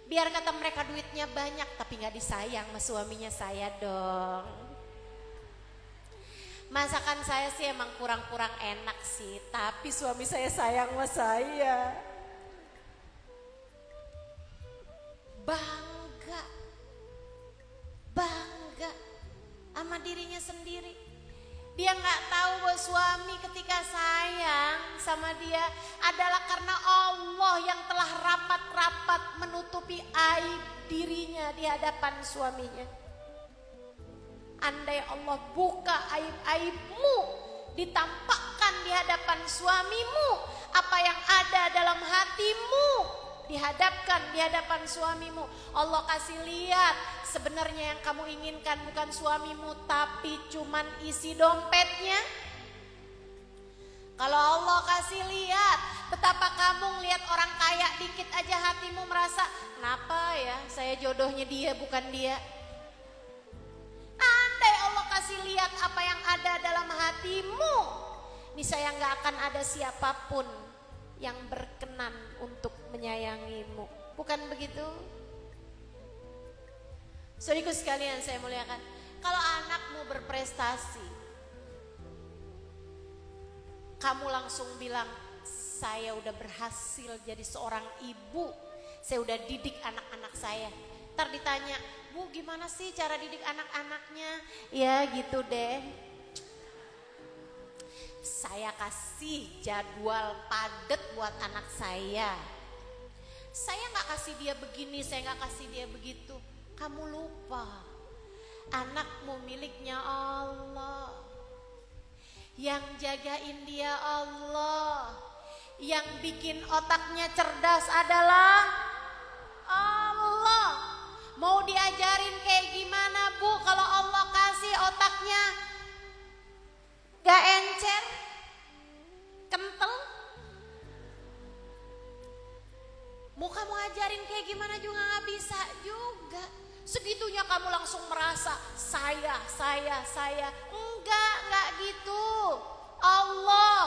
Speaker 2: biar kata mereka duitnya banyak tapi gak disayang sama suaminya saya dong. Masakan saya sih emang kurang-kurang enak sih, tapi suami saya sayang sama saya. Bangga sama dirinya sendiri. Dia gak tahu bahwa suami ketika sayang sama dia adalah karena Allah yang telah rapat-rapat menutupi aib dirinya di hadapan suaminya. Andai Allah buka aib-aibmu, ditampakkan di hadapan suamimu, apa yang ada dalam hatimu dihadapkan di hadapan suamimu. Allah kasih lihat, sebenarnya yang kamu inginkan bukan suamimu tapi cuman isi dompetnya. Kalau Allah kasih lihat betapa kamu ngelihat orang kaya dikit aja hatimu merasa, kenapa ya saya jodohnya dia bukan dia. Andai Allah kasih lihat apa yang ada dalam hatimu, niscaya gak akan ada siapapun yang berkenan untuk menyayangimu. Bukan begitu? Saudaraku sekalian saya muliakan, kalau anakmu berprestasi, kamu langsung bilang, saya udah berhasil jadi seorang ibu, saya udah didik anak-anak saya. Ntar ditanya, Bu gimana sih cara didik anak-anaknya? Ya gitu deh. Saya kasih jadwal padat buat anak saya. Saya gak kasih dia begini, saya gak kasih dia begitu. Kamu lupa, anakmu miliknya Allah. Yang jagain dia Allah. Yang bikin otaknya cerdas adalah Allah. Mau diajarin kayak gimana Bu kalau Allah kasih otaknya gak encer, kental? Mau kamu ajarin kayak gimana juga gak bisa juga. Segitunya kamu langsung merasa saya. Enggak gitu. Allah.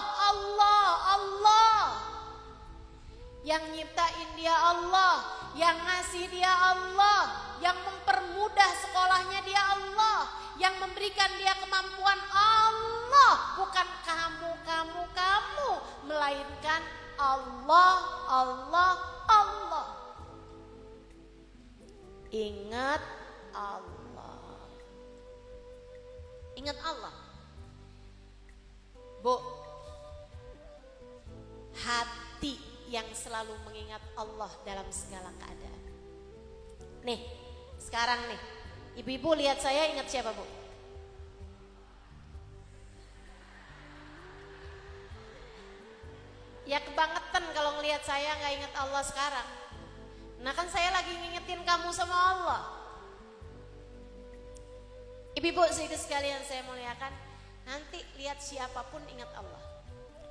Speaker 2: Yang nyiptain dia Allah, yang ngasih dia Allah, yang mempermudah sekolahnya dia Allah, yang memberikan dia kemampuan Allah, bukan kamu, melainkan Allah. Ingat Allah. Ingat Allah. Bu, hati yang selalu mengingat Allah dalam segala keadaan. Nih, sekarang nih, ibu-ibu lihat saya ingat siapa Bu? Allah sekarang. Nah kan saya lagi ngingetin kamu sama Allah. Ibu-ibu saudara sekalian saya muliakan, nanti lihat siapapun ingat Allah.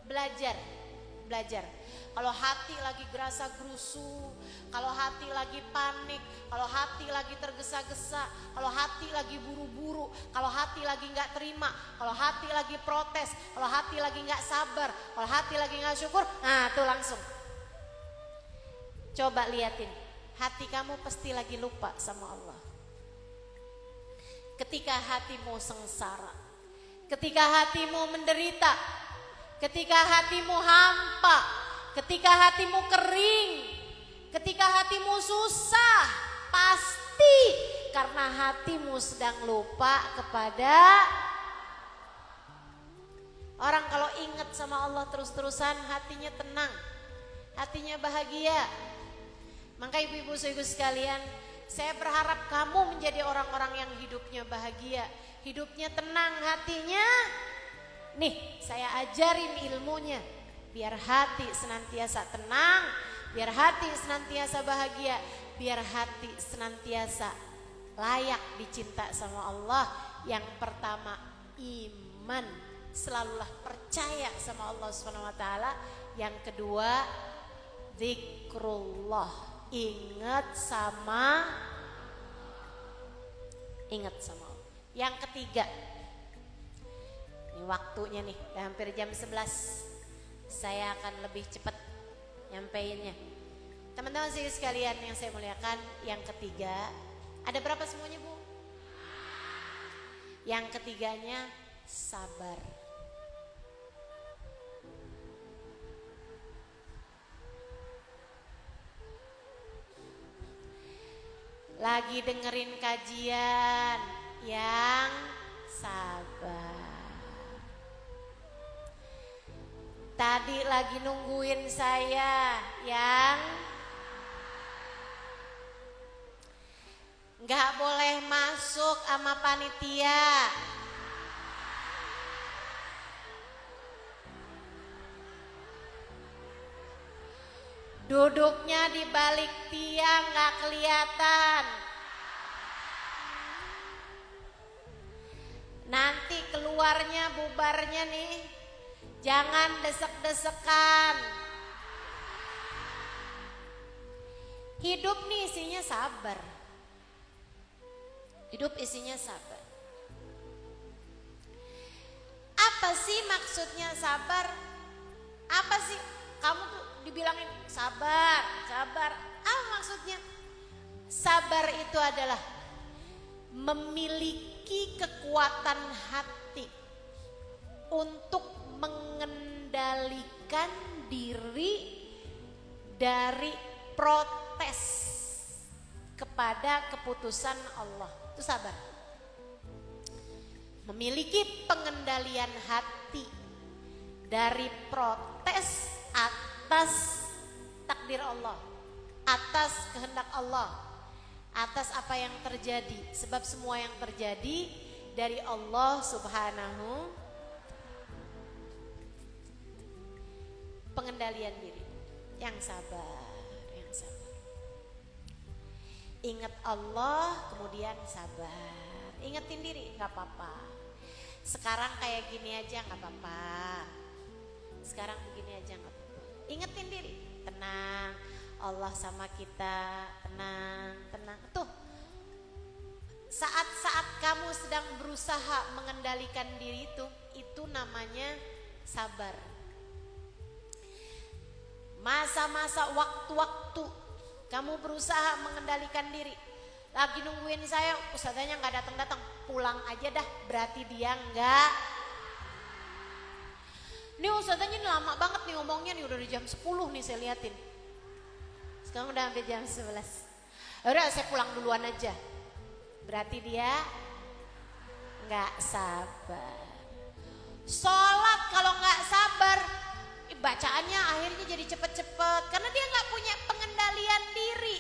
Speaker 2: Belajar. Kalau hati lagi gerasa gerusu, kalau hati lagi panik, kalau hati lagi tergesa-gesa, kalau hati lagi buru-buru, kalau hati lagi nggak terima, kalau hati lagi protes, kalau hati lagi nggak sabar, kalau hati lagi nggak syukur, nah tuh langsung. Coba liatin, hati kamu pasti lagi lupa sama Allah. Ketika hatimu sengsara, ketika hatimu menderita, ketika hatimu hampa, ketika hatimu kering, ketika hatimu susah, pasti karena hatimu sedang lupa kepada orang. Kalau ingat sama Allah terus-terusan, hatinya tenang, hatinya bahagia. Maka ibu-ibu saudara sekalian, saya berharap kamu menjadi orang-orang yang hidupnya bahagia, hidupnya tenang, hatinya. Nih, saya ajarin ilmunya biar hati senantiasa tenang, biar hati senantiasa bahagia, biar hati senantiasa layak dicinta sama Allah. Yang pertama iman, selalulah percaya sama Allah SWT. Yang kedua zikrullah, ingat sama Allah. Yang ketiga, ini waktunya nih, udah hampir jam 11. Saya akan lebih cepat nyampeinnya. Teman-teman sekalian yang saya muliakan, yang ketiga, ada berapa semuanya Bu? Yang ketiganya sabar. Lagi dengerin kajian, yang sabar. Tadi lagi nungguin saya, yang nggak boleh masuk sama panitia. Duduknya di balik tiang nggak kelihatan. Nanti keluarnya bubarnya nih, jangan desek-desekan. Hidup nih isinya sabar. Hidup isinya sabar. Apa sih maksudnya sabar? Apa sih kamu tuh dibilangin sabar, sabar? Apa maksudnya? Sabar itu adalah memiliki kekuatan hati untuk mengendalikan diri dari protes kepada keputusan Allah. Itu sabar. Memiliki pengendalian hati dari protes atas takdir Allah, atas kehendak Allah, atas apa yang terjadi. Sebab semua yang terjadi dari Allah Subhanahu. Pengendalian diri, yang sabar, yang sabar. Ingat Allah, kemudian sabar. Ingetin diri, gak apa-apa. Sekarang kayak gini aja gak apa-apa. Sekarang begini aja gak apa-apa. Ingetin diri, tenang. Allah sama kita, tenang, tenang. Tuh, saat-saat kamu sedang berusaha mengendalikan diri itu namanya sabar. Masa-masa waktu-waktu kamu berusaha mengendalikan diri, lagi nungguin saya, ustadzanya nggak datang-datang, pulang aja dah, berarti dia nggak. Nih ustadzanya lama banget nih ngomongnya nih, udah di jam 10 nih saya liatin. Sekarang udah sampai jam 11. Udah saya pulang duluan aja, berarti dia nggak sabar. Sholat kalau nggak sabar, bacaannya akhirnya jadi cepet-cepet karena dia nggak punya pengendalian diri.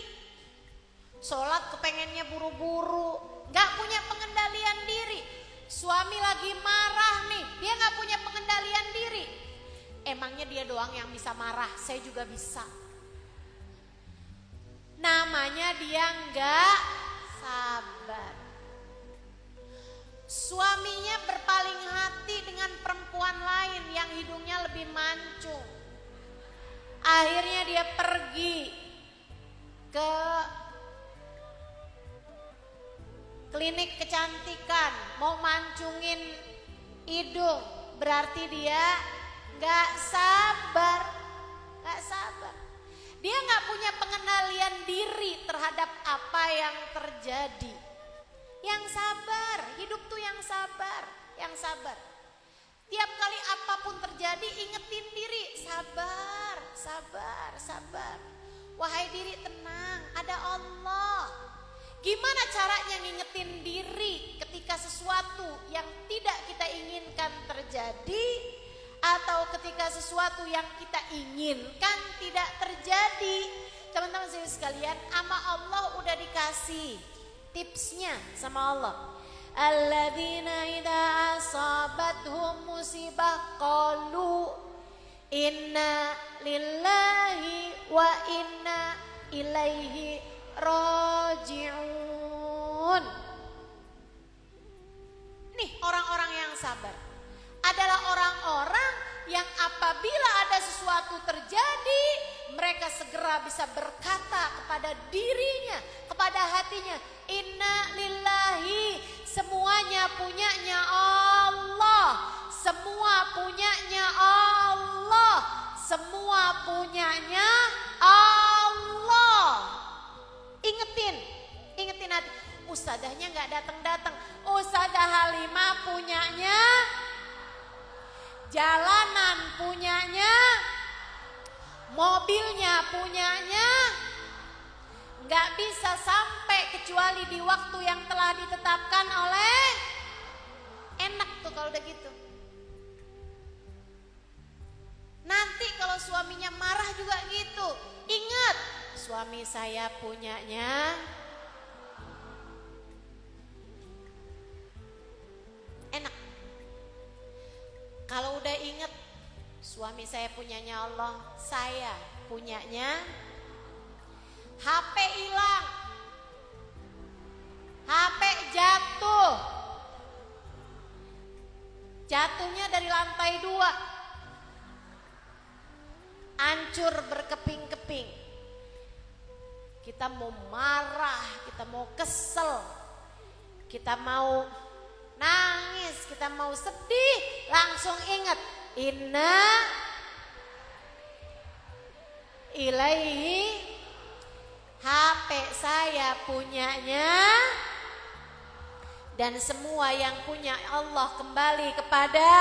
Speaker 2: Sholat kepengennya buru-buru, nggak punya pengendalian diri. Suami lagi marah nih, dia nggak punya pengendalian diri. Emangnya dia doang yang bisa marah? Saya juga bisa. Namanya dia nggak sabar. Suaminya berpaling hati dengan perempuan lain yang hidungnya lebih mancung. Akhirnya dia pergi ke klinik kecantikan, mau mancungin hidung. Berarti dia gak sabar. Dia gak punya pengendalian diri terhadap apa yang terjadi. Yang sabar, hidup tuh yang sabar. Tiap kali apapun terjadi ingetin diri, sabar. Wahai diri tenang, ada Allah. Gimana caranya ngingetin diri ketika sesuatu yang tidak kita inginkan terjadi, atau ketika sesuatu yang kita inginkan tidak terjadi? Teman-teman sekalian, sama Allah udah dikasih tipsnya sama Allah. Alladzina idza asabathum musibah qalu inna lillahi wa inna ilaihi raji'un. Nih orang-orang yang sabar adalah orang-orang yang apabila ada sesuatu terjadi, mereka segera bisa berkata kepada dirinya, kepada hatinya, inna lillahi, semuanya punyanya Allah, semua punyanya Allah, semua punyanya Allah. Ingetin hati. Ustadzahnya nggak datang. Ustadzah Halimah punyanya, jalanan punyanya, mobilnya punyanya. Nggak bisa sampai kecuali di waktu yang telah ditetapkan oleh. Enak tuh kalau udah gitu. Nanti kalau suaminya marah juga gitu. Ingat, suami saya punyanya. Enak. Kalau udah inget, suami saya punyanya Allah, saya punyanya. HP hilang, HP jatuh, jatuhnya dari lantai 2, hancur berkeping-keping. Kita mau marah, kita mau kesel, kita mau nangis, kita mau sedih, langsung ingat inna ilaihi, HP saya punyanya, dan semua yang punya Allah kembali kepada.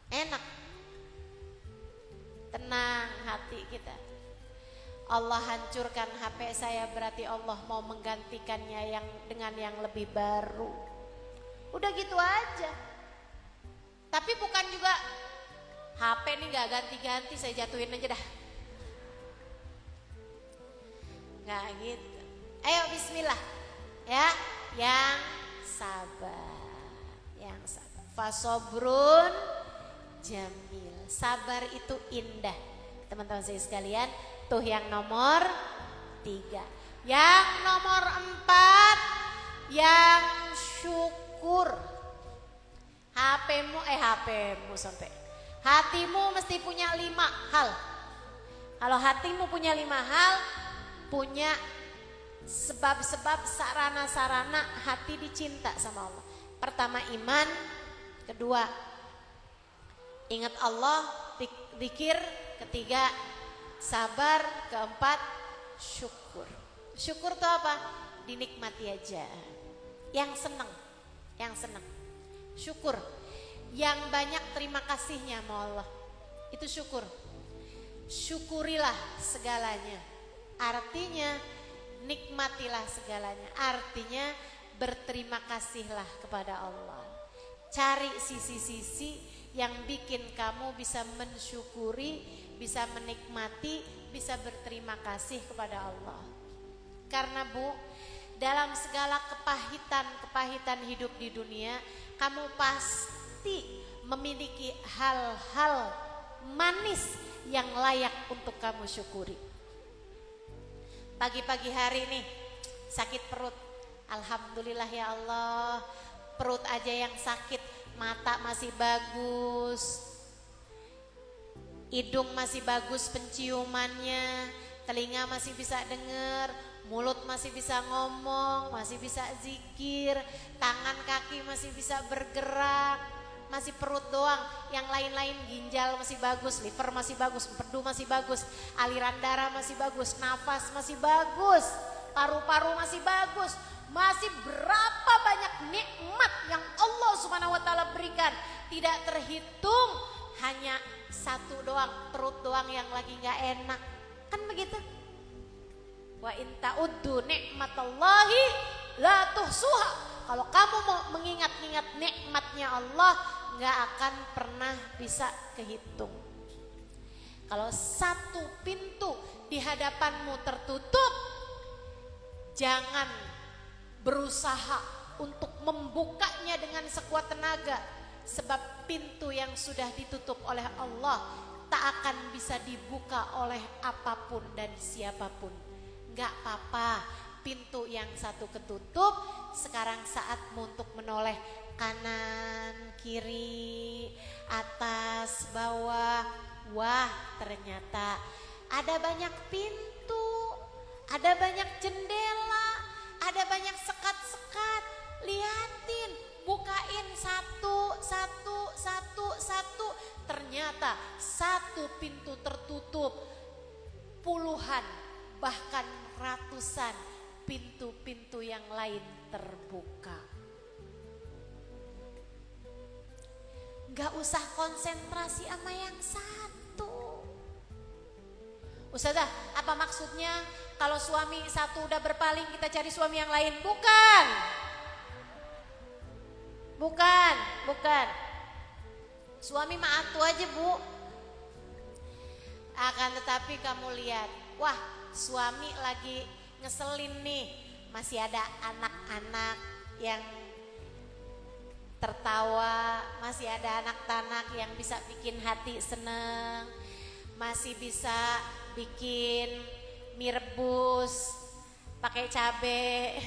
Speaker 2: Enak, tenang hati kita. Allah hancurkan HP saya, berarti Allah mau menggantikannya dengan yang lebih baru. Udah gitu aja. Tapi bukan juga HP ini gak ganti-ganti, saya jatuhin aja dah. Gak gitu. Ayo bismillah ya, yang sabar, fasobrun jamil. Sabar itu indah, teman-teman saya sekalian. Tuh yang nomor 3. Yang nomor 4, yang syukur. HPmu sampai. Hatimu mesti punya 5 hal. Kalau hatimu punya 5 hal, punya sebab-sebab, sarana-sarana hati dicinta sama Allah. Pertama iman, kedua ingat Allah, zikir, ketiga sabar, keempat syukur. Syukur itu apa? Dinikmati aja. Yang seneng. Syukur. Yang banyak terima kasihnya sama Allah. Itu syukur. Syukurilah segalanya. Artinya nikmatilah segalanya. Artinya berterima kasihlah kepada Allah. Cari sisi-sisi yang bikin kamu bisa mensyukuri, bisa menikmati, bisa berterima kasih kepada Allah. Karena Bu, dalam segala kepahitan hidup di dunia, kamu pasti memiliki hal-hal manis yang layak untuk kamu syukuri. Pagi-pagi hari nih sakit perut. Alhamdulillah ya Allah, perut aja yang sakit, mata masih bagus, hidung masih bagus penciumannya, telinga masih bisa dengar, mulut masih bisa ngomong, masih bisa zikir, tangan kaki masih bisa bergerak. Masih perut doang, yang lain-lain ginjal masih bagus, liver masih bagus, empedu masih bagus, aliran darah masih bagus, nafas masih bagus, paru-paru masih bagus. Masih berapa banyak nikmat yang Allah Subhanahu wa taala berikan, tidak terhitung, hanya satu doang, perut doang yang lagi nggak enak. Kan begitu? Wa in ta'uddu nikmatallahi la tuhsuha. Kalau kamu mau mengingat-ingat nikmatnya Allah, nggak akan pernah bisa kehitung. Kalau satu pintu di hadapanmu tertutup, jangan berusaha untuk membukanya dengan sekuat tenaga, sebab pintu yang sudah ditutup oleh Allah tak akan bisa dibuka oleh apapun dan siapapun. Nggak apa-apa, pintu yang satu ketutup, sekarang saatmu untuk menoleh kanan, kiri, atas, bawah. Wah, ternyata ada banyak pintu, ada banyak jendela, ada banyak sekat-sekat. Liatin, bukain satu. Ternyata satu pintu tertutup, puluhan bahkan ratusan pintu-pintu yang lain terbuka. Gak usah konsentrasi sama yang satu. Ustazah, apa maksudnya kalau suami satu udah berpaling kita cari suami yang lain? Bukan. Suami mah atu aja, Bu. Akan tetapi kamu lihat, wah, suami lagi ngeselin nih, masih ada anak-anak yang tertawa, masih ada anak-anak yang bisa bikin hati seneng, masih bisa bikin mie rebus pakai cabe,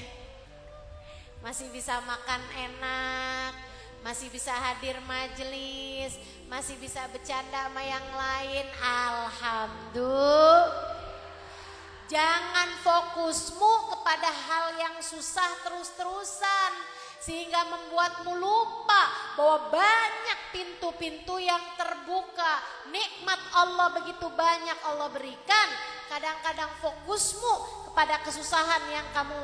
Speaker 2: masih bisa makan enak, masih bisa hadir majelis, masih bisa bercanda sama yang lain. Alhamdulillah. Jangan fokusmu kepada hal yang susah terus-terusan, sehingga membuatmu lupa bahwa banyak pintu-pintu yang terbuka. Nikmat Allah begitu banyak Allah berikan. Kadang-kadang fokusmu kepada kesusahan yang kamu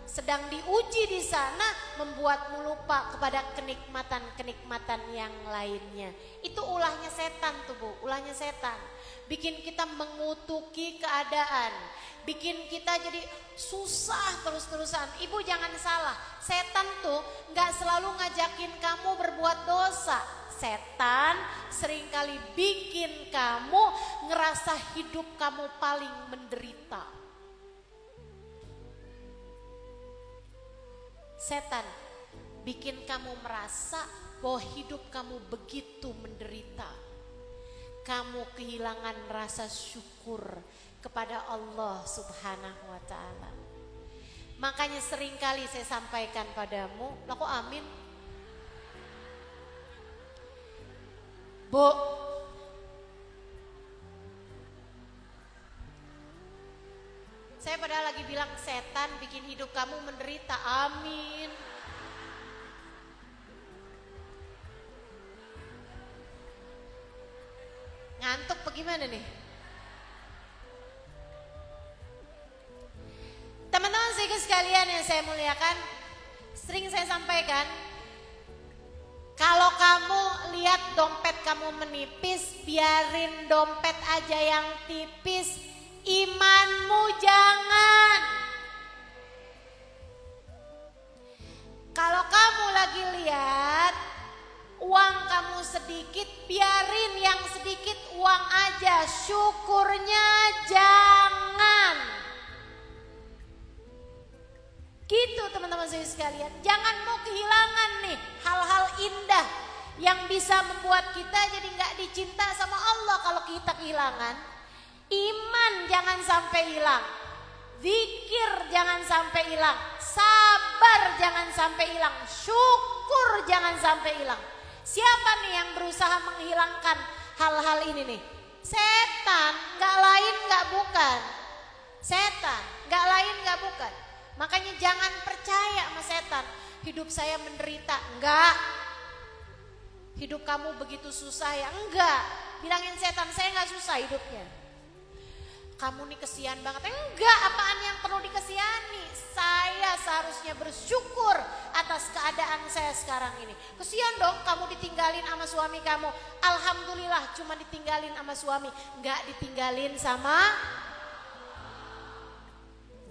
Speaker 2: sedang diuji di sana membuatmu lupa kepada kenikmatan-kenikmatan yang lainnya. Itu ulahnya setan tuh, Bu, ulahnya setan. Bikin kita mengutuki keadaan, bikin kita jadi susah terus-terusan. Ibu jangan salah, setan tuh gak selalu ngajakin kamu berbuat dosa. Setan seringkali bikin kamu ngerasa hidup kamu paling menderita. Setan bikin kamu merasa bahwa hidup kamu begitu menderita. Kamu kehilangan rasa syukur kepada Allah Subhanahu wa ta'ala. Makanya seringkali saya sampaikan padamu, lah kok amin? Bu, saya padahal lagi bilang setan bikin hidup kamu menderita, amin. Ngantuk bagaimana nih? Teman-teman sekalian yang saya muliakan, sering saya sampaikan, kalau kamu lihat dompet kamu menipis, biarin dompet aja yang tipis, imanmu jangan. Kalau kamu lagi lihat uang kamu sedikit, biarin yang sedikit uang aja, syukurnya jangan. Gitu teman-teman saya sekalian, jangan mau kehilangan nih hal-hal indah yang bisa membuat kita jadi gak dicinta sama Allah. Kalau kita kehilangan, iman jangan sampai hilang, jangan sampai hilang, sabar jangan sampai hilang, syukur jangan sampai hilang. Siapa nih yang berusaha menghilangkan hal-hal ini nih? Setan, gak lain gak bukan. Setan, gak lain gak bukan. Makanya jangan percaya sama setan. Hidup saya menderita, enggak. Hidup kamu begitu susah ya, enggak. Bilangin setan, saya gak susah hidupnya. Kamu nih kesian banget, enggak, apaan yang perlu dikesihani. Saya seharusnya bersyukur atas keadaan saya sekarang ini. Kesian dong kamu ditinggalin sama suami kamu. Alhamdulillah cuma ditinggalin sama suami, enggak ditinggalin sama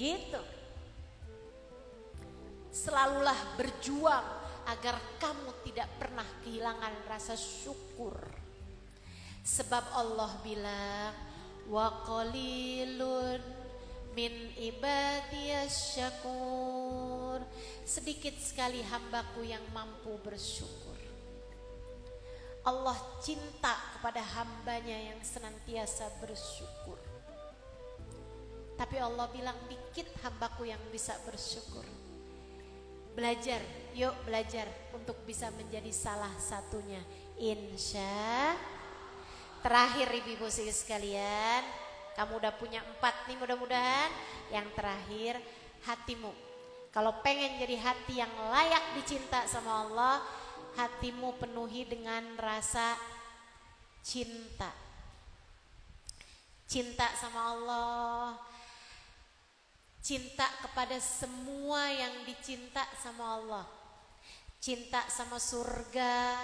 Speaker 2: gitu. Selalulah berjuang agar kamu tidak pernah kehilangan rasa syukur. Sebab Allah bilang, wa qalilun min ibadiyas syakur. Sedikit sekali hambaku yang mampu bersyukur. Allah cinta kepada hambanya yang senantiasa bersyukur. Tapi Allah bilang dikit hambaku yang bisa bersyukur. Belajar, yuk belajar untuk bisa menjadi salah satunya. Insya. Terakhir ibu-ibu sekalian, kamu udah punya 4 nih mudah-mudahan. Yang terakhir, hatimu. Kalau pengen jadi hati yang layak dicinta sama Allah, hatimu penuhi dengan rasa cinta. Cinta sama Allah, cinta kepada semua yang dicinta sama Allah. Cinta sama surga,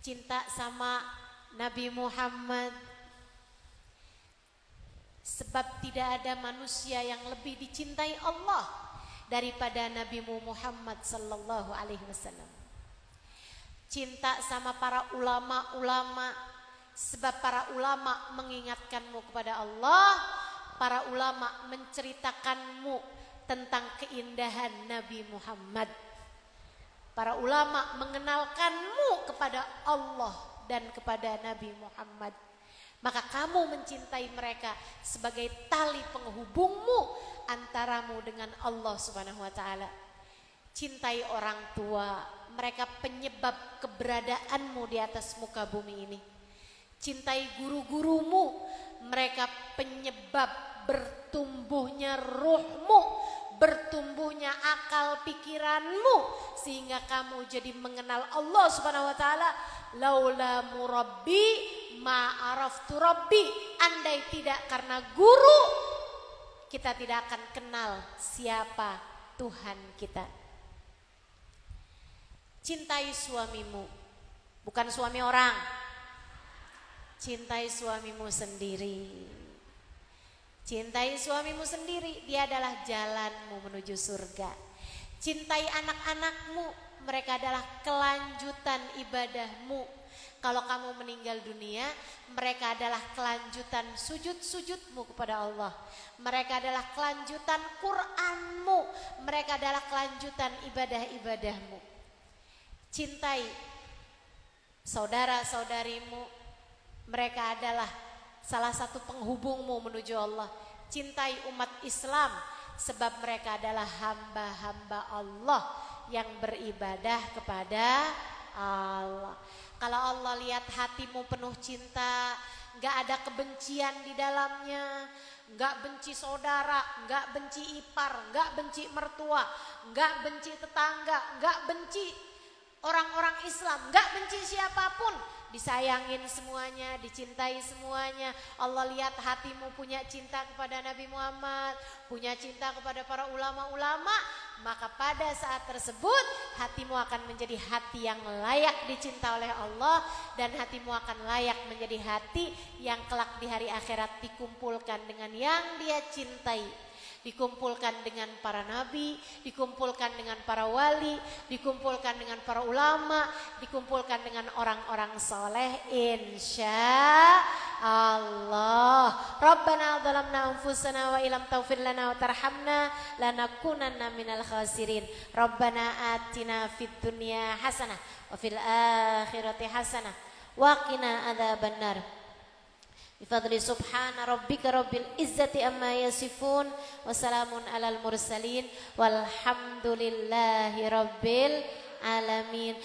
Speaker 2: cinta sama Nabi Muhammad. Sebab tidak ada manusia yang lebih dicintai Allah daripada Nabi Muhammad sallallahu alaihi wasallam. Cinta sama para ulama-ulama, sebab para ulama mengingatkanmu kepada Allah. Para ulama menceritakanmu tentang keindahan Nabi Muhammad. Para ulama mengenalkanmu kepada Allah dan kepada Nabi Muhammad. Maka kamu mencintai mereka sebagai tali penghubungmu antaramu dengan Allah Subhanahu wa taala. Cintai orang tua, mereka penyebab keberadaanmu di atas muka bumi ini. Cintai guru-gurumu, mereka penyebab bertumbuhnya ruhmu, bertumbuhnya akal pikiranmu, sehingga kamu jadi mengenal Allah Subhanahu wa taala. Laula murabbi ma araftu rabbi. Andai tidak karena guru, kita tidak akan kenal siapa Tuhan kita. Cintai suamimu, bukan suami orang. Cintai suamimu sendiri. Cintai suamimu sendiri, dia adalah jalanmu menuju surga. Cintai anak-anakmu, mereka adalah kelanjutan ibadahmu. Kalau kamu meninggal dunia, mereka adalah kelanjutan sujud-sujudmu kepada Allah. Mereka adalah kelanjutan Qur'anmu. Mereka adalah kelanjutan ibadah-ibadahmu. Cintai saudara-saudarimu, mereka adalah salah satu penghubungmu menuju Allah. Cintai umat Islam, sebab mereka adalah hamba-hamba Allah yang beribadah kepada Allah. Kalau Allah lihat hatimu penuh cinta, gak ada kebencian di dalamnya, gak benci saudara, gak benci ipar, gak benci mertua, gak benci tetangga, gak benci orang-orang Islam, gak benci siapapun, disayangin semuanya, dicintai semuanya. Allah lihat hatimu punya cinta kepada Nabi Muhammad, punya cinta kepada para ulama-ulama, maka pada saat tersebut hatimu akan menjadi hati yang layak dicinta oleh Allah, dan hatimu akan layak menjadi hati yang kelak di hari akhirat dikumpulkan dengan yang dia cintai. Dikumpulkan dengan para nabi, dikumpulkan dengan para wali, dikumpulkan dengan para ulama, dikumpulkan dengan orang-orang soleh, insya Allah. Rabbana zalamna anfusana wa ilam taghfir lana wa tarhamna lanakunanna minal khasirin. Rabbana atina fid dunya hasanah wa fil akhirati hasanah wa qina adzabannar. Bifadli subhana rabbika rabbil izzati amma yasifun wa salamun alal mursalin walhamdulillahi rabbil alamin.